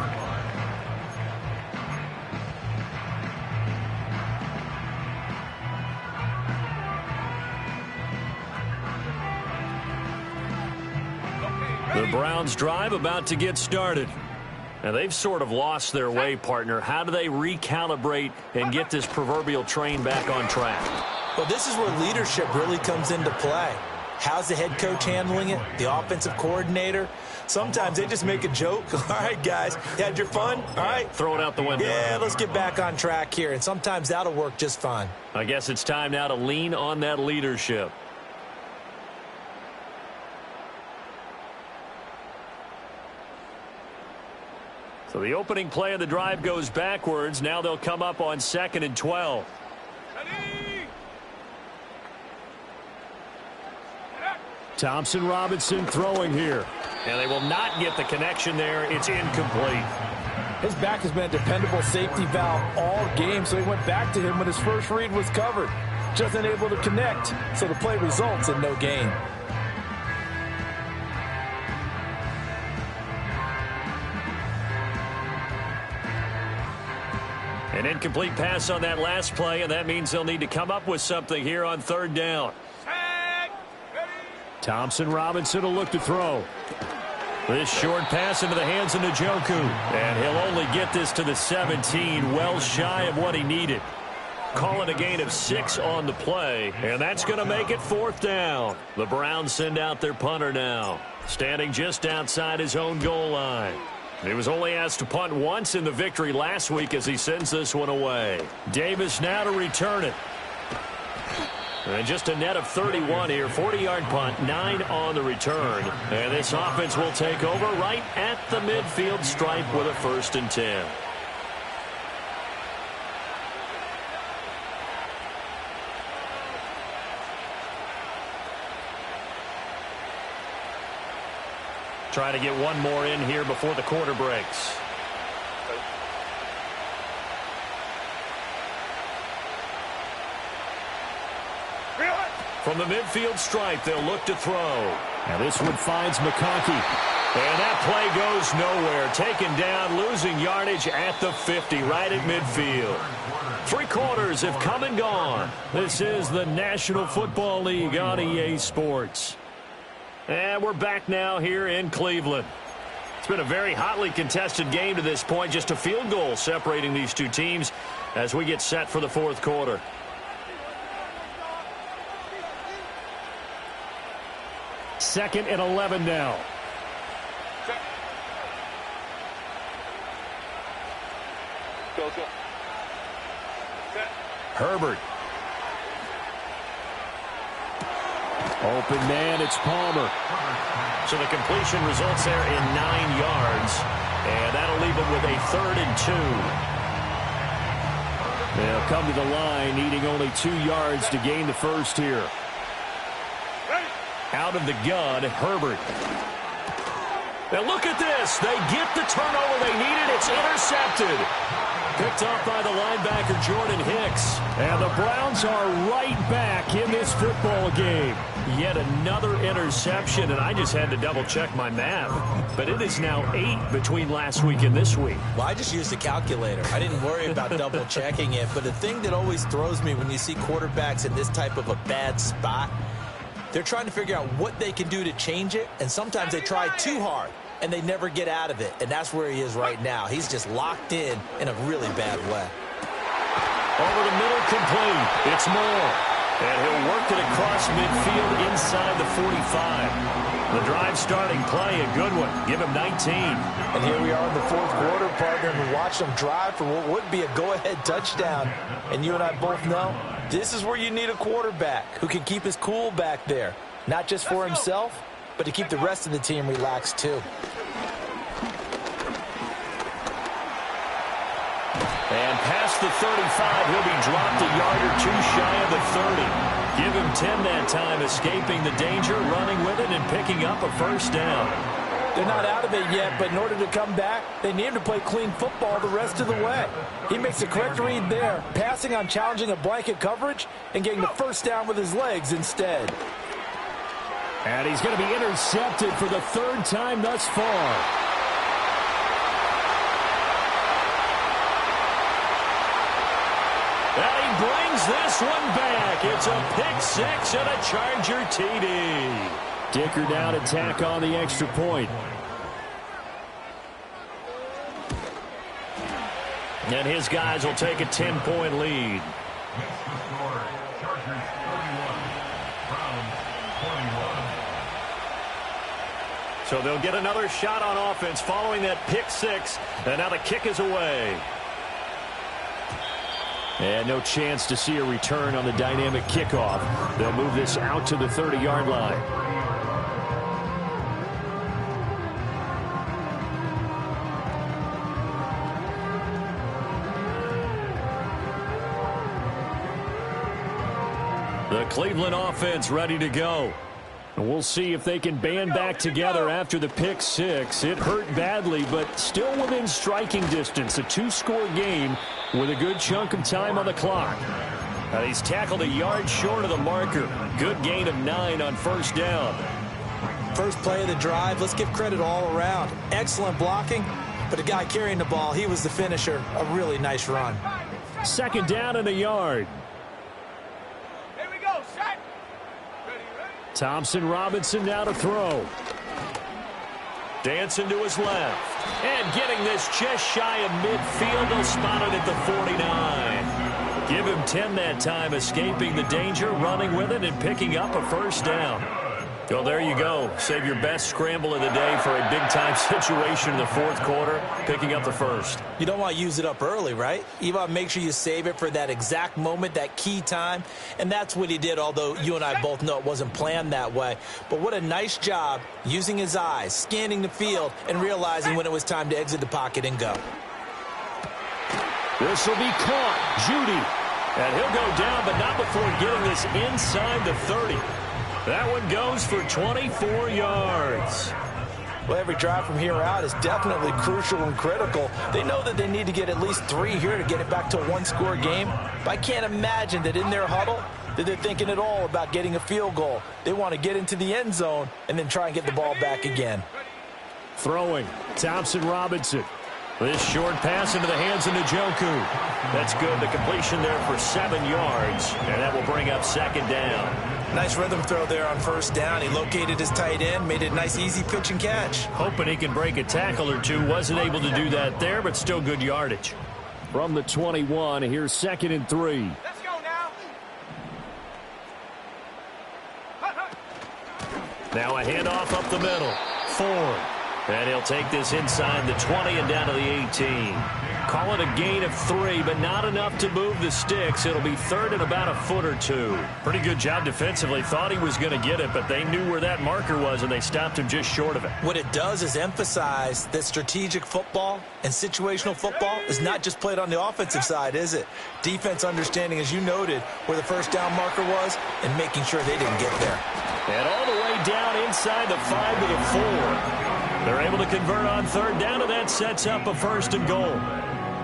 The Browns drive about to get started. Now, they've sort of lost their way, partner. How do they recalibrate and get this proverbial train back on track? Well, this is where leadership really comes into play. How's the head coach handling it? The offensive coordinator? Sometimes they just make a joke. All right, guys, you had your fun? All right. Throw it out the window. Yeah, let's get back on track here. And sometimes that'll work just fine. I guess it's time now to lean on that leadership. So the opening play of the drive goes backwards. Now they'll come up on 2nd and 12. Thompson Robinson throwing here. And they will not get the connection there. It's incomplete. His back has been a dependable safety valve all game, so he went back to him when his first read was covered. Just unable to connect, so the play results in no gain. An incomplete pass on that last play, and that means they'll need to come up with something here on 3rd down. Thompson Robinson will look to throw. This short pass into the hands of Njoku. And he'll only get this to the 17, well shy of what he needed. Call it a gain of 6 on the play, and that's going to make it 4th down. The Browns send out their punter now, standing just outside his own goal line. He was only asked to punt once in the victory last week as he sends this one away. Davis now to return it. And just a net of 31 here. 40-yard punt, 9 on the return. And this offense will take over right at the midfield stripe with a 1st and 10. Try to get one more in here before the quarter breaks. From the midfield stripe, they'll look to throw. Now this one finds McConkey. And that play goes nowhere. Taken down, losing yardage at the 50, right at midfield. 3 quarters have come and gone. This is the National Football League on EA Sports. And we're back now here in Cleveland. It's been a very hotly contested game to this point. Just a field goal separating these two teams as we get set for the 4th quarter. Second and 11 now. Herbert. Open man, it's Palmer. So the completion results there in 9 yards. And that'll leave them with a 3rd and 2. They'll come to the line, needing only 2 yards to gain the first here. Out of the gun, Herbert. Now look at this. They get the turnover they needed. It's intercepted. Picked off by the linebacker, Jordan Hicks. And the Browns are right back in this football game. Yet another interception, and I just had to double-check my math. But it is now 8 between last week and this week. Well, I just used a calculator. I didn't worry about double-checking it. But the thing that always throws me when you see quarterbacks in this type of a bad spot, they're trying to figure out what they can do to change it, and sometimes they try too hard, and they never get out of it, and that's where he is right now. He's just locked in a really bad way. Over the middle, complete. It's Moore. And he'll work it across midfield inside the 45. The drive starting play, a good one. Give him 19. And here we are in the 4th quarter, partner, and watch them drive for what would be a go-ahead touchdown. And you and I both know this is where you need a quarterback who can keep his cool back there. Not just for himself, but to keep the rest of the team relaxed too. And pass past the 35. He'll be dropped a yard or two shy of the 30. Give him 10 that time, escaping the danger, running with it, and picking up a first down. They're not out of it yet, but in order to come back, they need to play clean football the rest of the way. He makes the correct read there, passing on challenging a blanket coverage and getting the first down with his legs instead. And he's going to be intercepted for the third time thus far. And he brings this one back. It's a pick six and a Charger TD. Dicker down to tack on the extra point. And his guys will take a 10-point lead. Makes the score. Chargers 31. Browns 21. So they'll get another shot on offense following that pick six. And now the kick is away. And no chance to see a return on the dynamic kickoff. They'll move this out to the 30-yard line. The Cleveland offense ready to go. And we'll see if they can band back together after the pick six. It hurt badly, but still within striking distance. A two-score game with a good chunk of time on the clock. He's tackled a yard short of the marker. Good gain of 9 on first down. First play of the drive, let's give credit all around. Excellent blocking, but the guy carrying the ball, he was the finisher. A really nice run. Second down and a yard. Here we go, set. Ready, ready. Thompson Robinson now to throw. Dancing to his left. And getting this just shy of midfield. They'll spot it at the 49. Give him 10 that time, escaping the danger, running with it, and picking up a first down. Well, there you go. Save your best scramble of the day for a big-time situation in the fourth quarter, picking up the first. You don't want to use it up early, right? You want to make sure you save it for that exact moment, that key time. And that's what he did, although you and I both know it wasn't planned that way. But what a nice job using his eyes, scanning the field, and realizing when it was time to exit the pocket and go. This will be caught. Judy. And he'll go down, but not before getting this inside the 30. That one goes for 24 yards. Well, every drive from here out is definitely crucial and critical. They know that they need to get at least 3 here to get it back to a one-score game. But I can't imagine that in their huddle that they're thinking at all about getting a field goal. They want to get into the end zone and then try and get the ball back again. Throwing. Thompson Robinson. This short pass into the hands of Njoku. That's good. The completion there for 7 yards. And that will bring up second down. Nice rhythm throw there on first down. He located his tight end, made it a nice easy pitch and catch. Hoping he can break a tackle or two. Wasn't able to do that there, but still good yardage. From the 21, here's 2nd and 3. Let's go now. Now a handoff up the middle. Ford. And he'll take this inside the 20 and down to the 18. Call it a gain of 3, but not enough to move the sticks. It'll be third and about a foot or two. Pretty good job defensively. Thought he was going to get it, but they knew where that marker was, and they stopped him just short of it. What it does is emphasize that strategic football and situational football is not just played on the offensive side, is it? Defense understanding, as you noted, where the first down marker was and making sure they didn't get there. And all the way down inside the 5 to the 4. They're able to convert on third down, and that sets up a first and goal.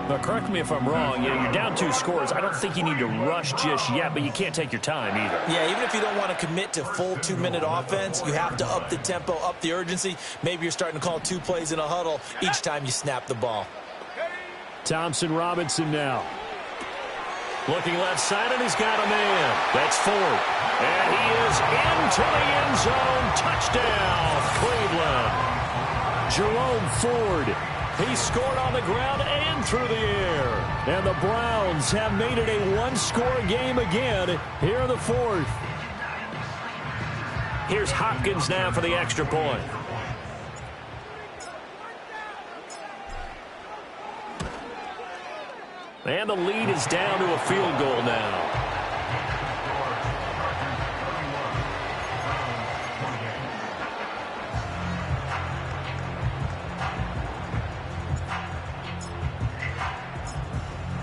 Now, correct me if I'm wrong. You're down 2 scores. I don't think you need to rush just yet, but you can't take your time either. Yeah, even if you don't want to commit to full 2-minute offense, you have to up the tempo, up the urgency. Maybe you're starting to call 2 plays in a huddle each time you snap the ball. Thompson Robinson now. Looking left side, and he's got a man. That's Ford. And he is into the end zone. Touchdown, Cleveland. Jerome Ford. He scored on the ground and through the air. And the Browns have made it a one-score game again here in the fourth. Here's Hopkins now for the extra point. And the lead is down to a field goal now.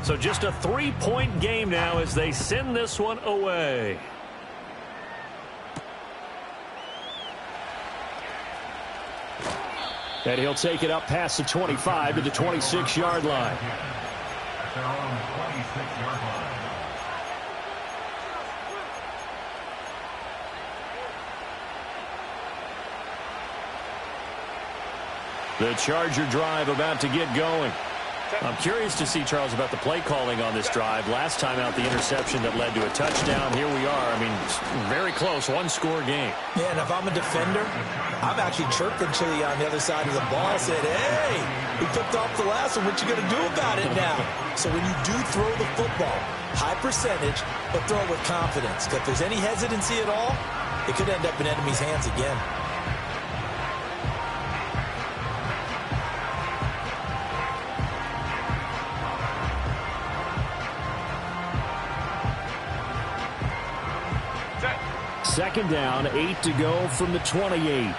So just a 3-point game now as they send this one away. And he'll take it up past the 25 to the 26-yard line. At their own 26-yard line. The Charger drive about to get going. I'm curious to see, Charles, about the play calling on this drive. Last time out, the interception that led to a touchdown. Here we are. I mean, very close, one-score game. Yeah, and if I'm a defender, I'm actually chirping Chili on the other side of the ball. I said, hey, we picked off the last one. What you going to do about it now? So when you do throw the football, high percentage, but throw it with confidence. If there's any hesitancy at all, it could end up in enemy's hands again. Second down, 8 to go from the 28.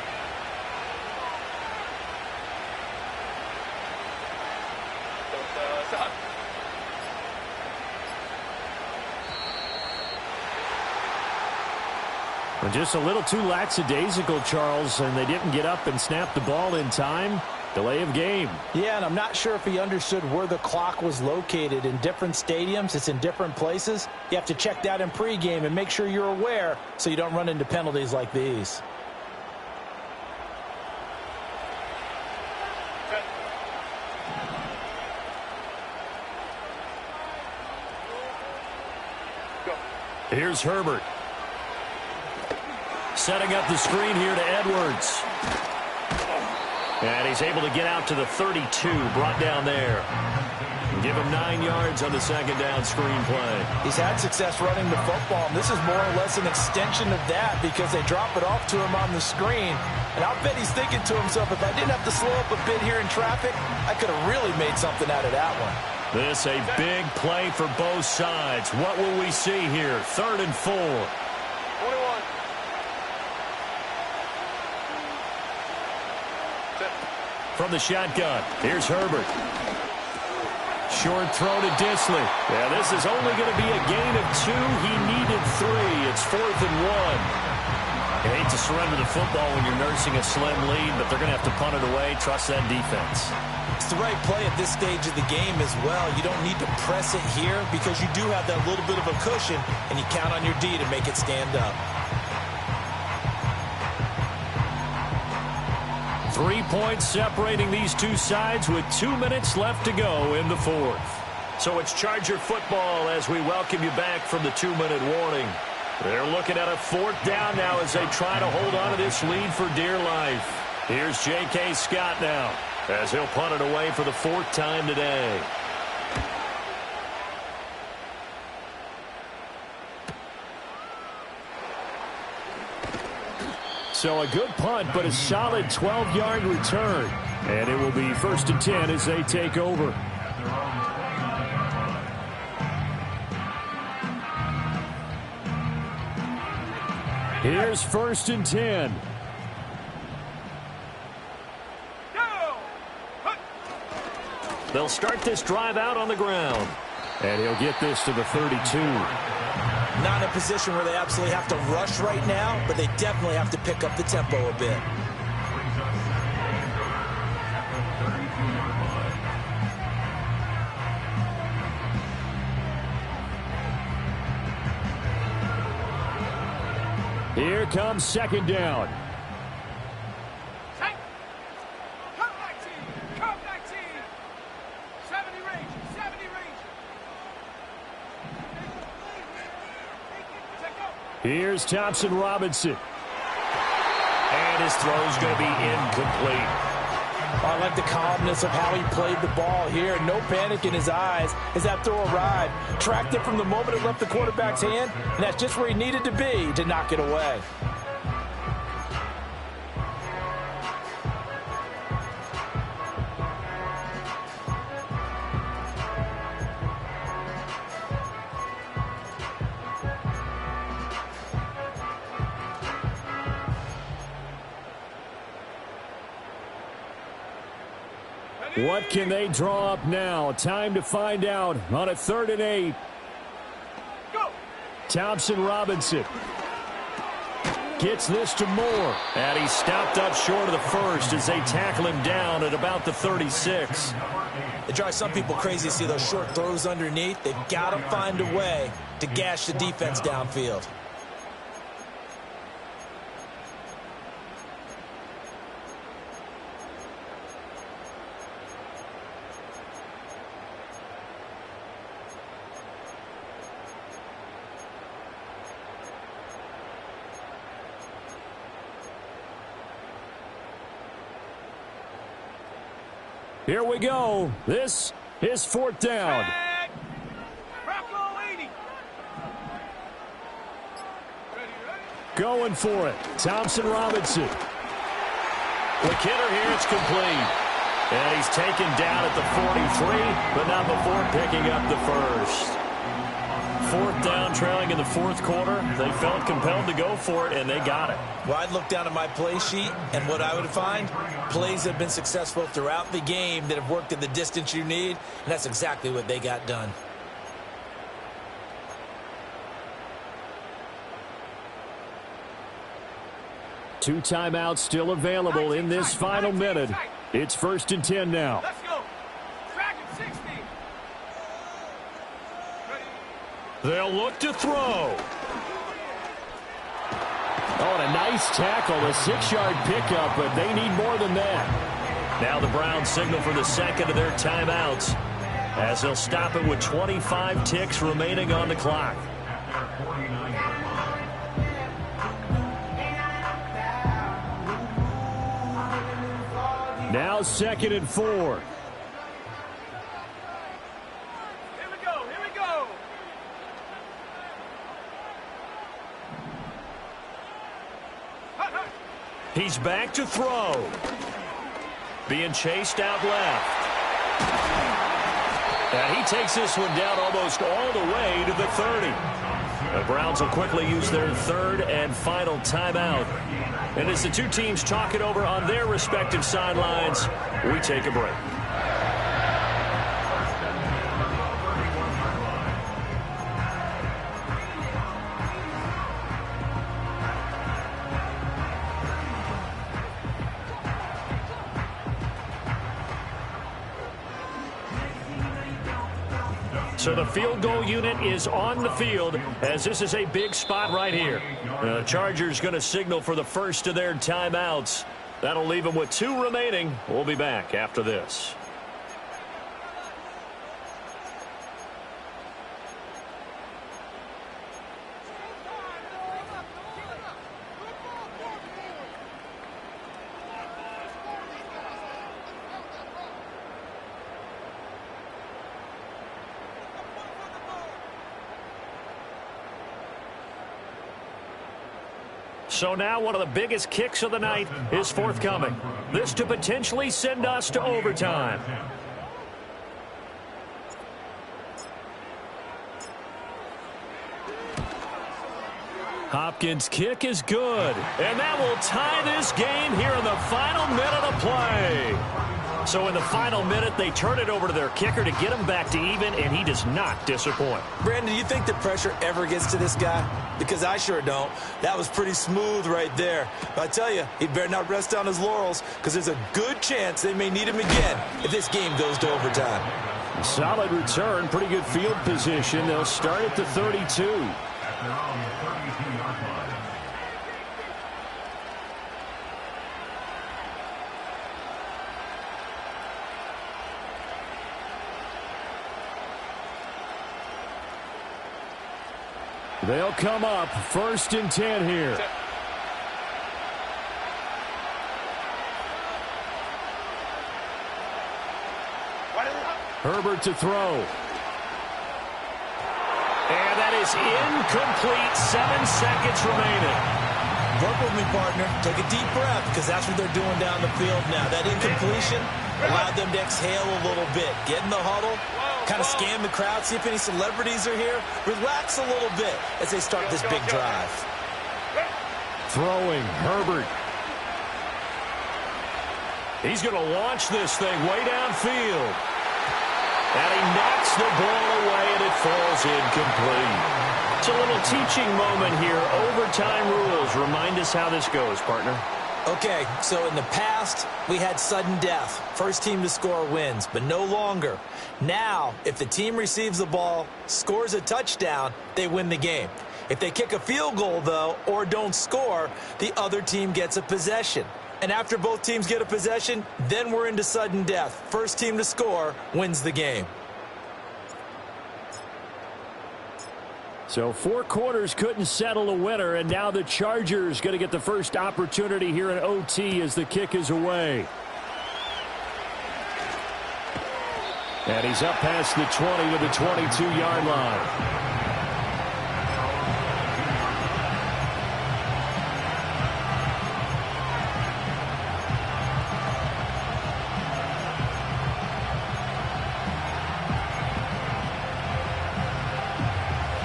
Well, just a little too lackadaisical, Charles, and they didn't get up and snap the ball in time. Delay of game. Yeah, and I'm not sure if he understood where the clock was located. In different stadiums, it's in different places. You have to check that in pregame and make sure you're aware so you don't run into penalties like these. Here's Herbert. Setting up the screen here to Edwards. And he's able to get out to the 32, brought down there. Give him 9 yards on the second down screen play. He's had success running the football, and this is more or less an extension of that because they drop it off to him on the screen. And I'll bet he's thinking to himself, if I didn't have to slow up a bit here in traffic, I could have really made something out of that one. This a big play for both sides. What will we see here? 3rd and 4. 21. From the shotgun, here's Herbert. Short throw to Disley. Yeah, this is only going to be a gain of 2. He needed 3. It's 4th and 1. You hate to surrender the football when you're nursing a slim lead, but they're going to have to punt it away. Trust that defense. It's the right play at this stage of the game as well. You don't need to press it here because you do have that little bit of a cushion, and you count on your D to make it stand up. 3 points separating these two sides with 2 minutes left to go in the 4th. So it's Charger football as we welcome you back from the 2-minute warning. They're looking at a 4th down now as they try to hold on to this lead for dear life. Here's J.K. Scott now as he'll punt it away for the 4th time today. So a good punt, but a solid 12-yard return. And it will be 1st and 10 as they take over. Here's 1st and 10. They'll start this drive out on the ground. And he'll get this to the 32. Not in a position where they absolutely have to rush right now, but they definitely have to pick up the tempo a bit. Here comes 2nd down. Come 19. Come 19. 70 range. 70 range. Here's Thompson Robinson. And his throw's going to be incomplete. I like the calmness of how he played the ball here. No panic in his eyes as that throw arrived. Tracked it from the moment it left the quarterback's hand, and that's just where he needed to be to knock it away. What can they draw up now? Time to find out on a 3rd and 8. Go. Thompson Robinson gets this to Moore. And he stopped up short of the first as they tackle him down at about the 36. It drives some people crazy to see those short throws underneath. They've got to find a way to gash the defense downfield. Here we go. This is 4th down. Bronco 80. Ready. Going for it. Thompson Robinson. The kidder here, it's complete. And he's taken down at the 43, but not before picking up the first. 4th down, trailing in the 4th quarter. They felt compelled to go for it, and they got it. Well, I'd look down at my play sheet, and what I would find, plays that have been successful throughout the game that have worked in the distance you need, and that's exactly what they got done. Two timeouts still available in this final minute. It's 1st and 10 now. Let's go. Track it 60. Ready. They'll look to throw. Oh, and a nice tackle, a 6-yard pickup, but they need more than that. Now the Browns signal for the second of their timeouts as they'll stop it with 25 ticks remaining on the clock. Now 2nd and 4. Here we go. Here we go. Hut, hut. He's back to throw. Being chased out left. And he takes this one down almost all the way to the 30. The Browns will quickly use their 3rd and final timeout. And as the two teams talk it over on their respective sidelines, we take a break. So the field goal unit is on the field as this is a big spot right here. The Chargers going to signal for the first of their timeouts. That'll leave them with 2 remaining. We'll be back after this. So now one of the biggest kicks of the night is forthcoming. This to potentially send us to overtime. Hopkins' kick is good. And that will tie this game here in the final minute of play. So in the final minute, they turn it over to their kicker to get him back to even, and he does not disappoint. Brandon, do you think the pressure ever gets to this guy? Because I sure don't. That was pretty smooth right there. But I tell you, he better not rest on his laurels because there's a good chance they may need him again if this game goes to overtime. Solid return, pretty good field position. They'll start at the 32. They'll come up 1st and 10 here. Herbert to throw. And that is incomplete. 7 seconds remaining. Work with me, partner. Take a deep breath because that's what they're doing down the field now. That incompletion allowed them to exhale a little bit. Get in the huddle. Kind of scan the crowd, see if any celebrities are here. Relax a little bit as they start this big drive. Throwing, Herbert. He's going to launch this thing way downfield. And he knocks the ball away, and it falls incomplete. It's a little teaching moment here. Overtime rules. Remind us how this goes, partner. Okay, so in the past, we had sudden death. First team to score wins, but no longer. Now, if the team receives the ball, scores a touchdown, they win the game. If they kick a field goal, though, or don't score, the other team gets a possession. And after both teams get a possession, then we're into sudden death. First team to score wins the game. So 4 quarters couldn't settle a winner, and now the Chargers going to get the first opportunity here in OT as the kick is away. And he's up past the 20 to the 22-yard line.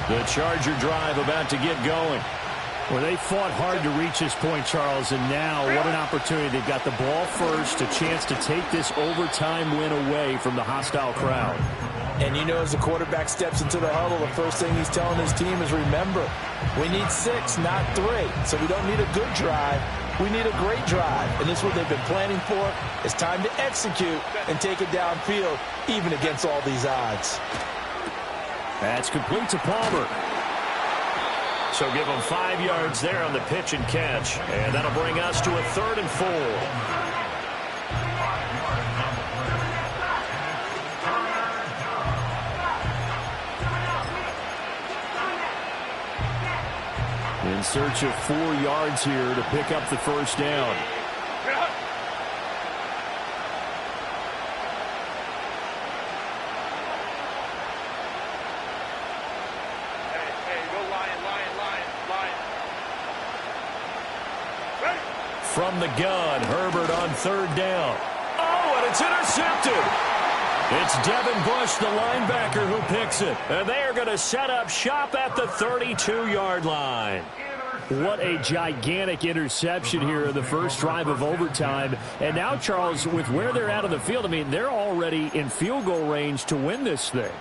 The Charger drive about to get going. Well, they fought hard to reach this point, Charles, and now what an opportunity. They've got the ball first, a chance to take this overtime win away from the hostile crowd. And you know, as the quarterback steps into the huddle, the first thing he's telling his team is, remember, we need 6, not 3. So we don't need a good drive. We need a great drive. And this is what they've been planning for. It's time to execute and take it downfield, even against all these odds. That's complete to Palmer. So give them 5 yards there on the pitch and catch. And that'll bring us to a 3rd and 4. In search of 4 yards here to pick up the first down. From the gun, Herbert on 3rd down. Oh, and it's intercepted. It's Devin Bush, the linebacker, who picks it. And they are going to set up shop at the 32-yard line. What a gigantic interception here in the first drive of overtime. And now, Charles, with where they're at on the field, I mean, they're already in field goal range to win this thing.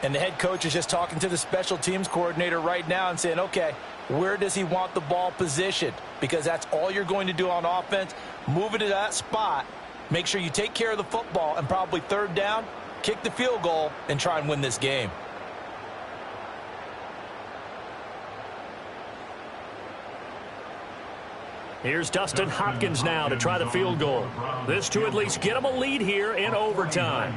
And the head coach is just talking to the special teams coordinator right now and saying, okay, where does he want the ball positioned? Because that's all you're going to do on offense. Move it to that spot. Make sure you take care of the football, and probably 3rd down, kick the field goal, and try and win this game. Here's Dustin Hopkins now to try the field goal. This to at least get him a lead here in overtime.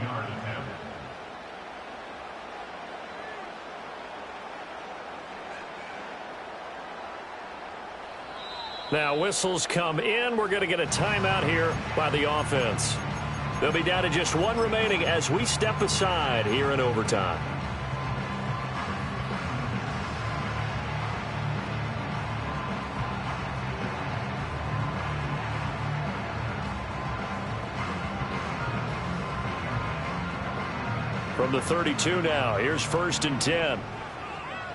Now whistles come in. We're going to get a timeout here by the offense. They'll be down to just 1 remaining as we step aside here in overtime. From the 32 now, here's 1st and 10.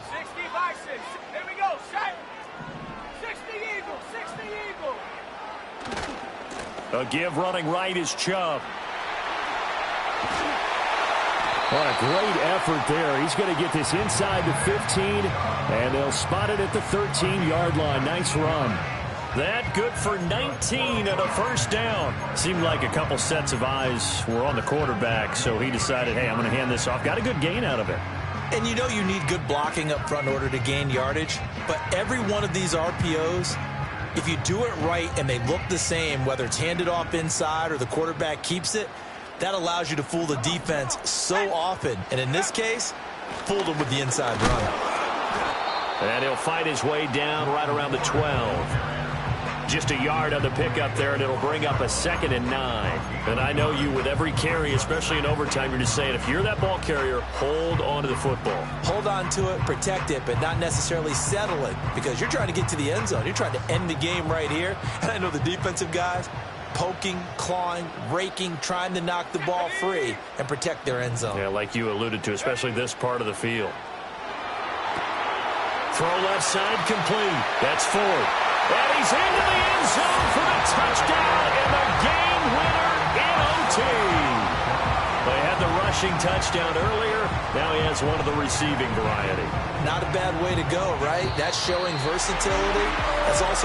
60 by 6. There we go. Set. 60 Eagle. 60 Eagle. A give running right is Chubb. What a great effort there. He's going to get this inside the 15, and they'll spot it at the 13-yard line. Nice run. That good for 19 and a 1st down. Seemed like a couple sets of eyes were on the quarterback, so he decided, hey, I'm going to hand this off. Got a good gain out of it. And you know you need good blocking up front in order to gain yardage, but every one of these RPOs, if you do it right and they look the same, whether it's handed off inside or the quarterback keeps it, that allows you to fool the defense so often. And in this case, fooled them with the inside run. And he'll fight his way down right around the 12. Just a yard on the pickup there, and it'll bring up a 2nd and 9. And I know you, with every carry, especially in overtime, you're just saying, if you're that ball carrier, hold on to the football. Hold on to it, protect it, but not necessarily settle it, because you're trying to get to the end zone. You're trying to end the game right here. And I know the defensive guys poking, clawing, raking, trying to knock the ball free and protect their end zone. Yeah, like you alluded to, especially this part of the field. Throw left side complete. That's Ford. And he's into the end zone for the touchdown, and the game winner in OT. They had the rushing touchdown earlier. Now he has one of the receiving variety. Not a bad way to go, right? That's showing versatility. That's also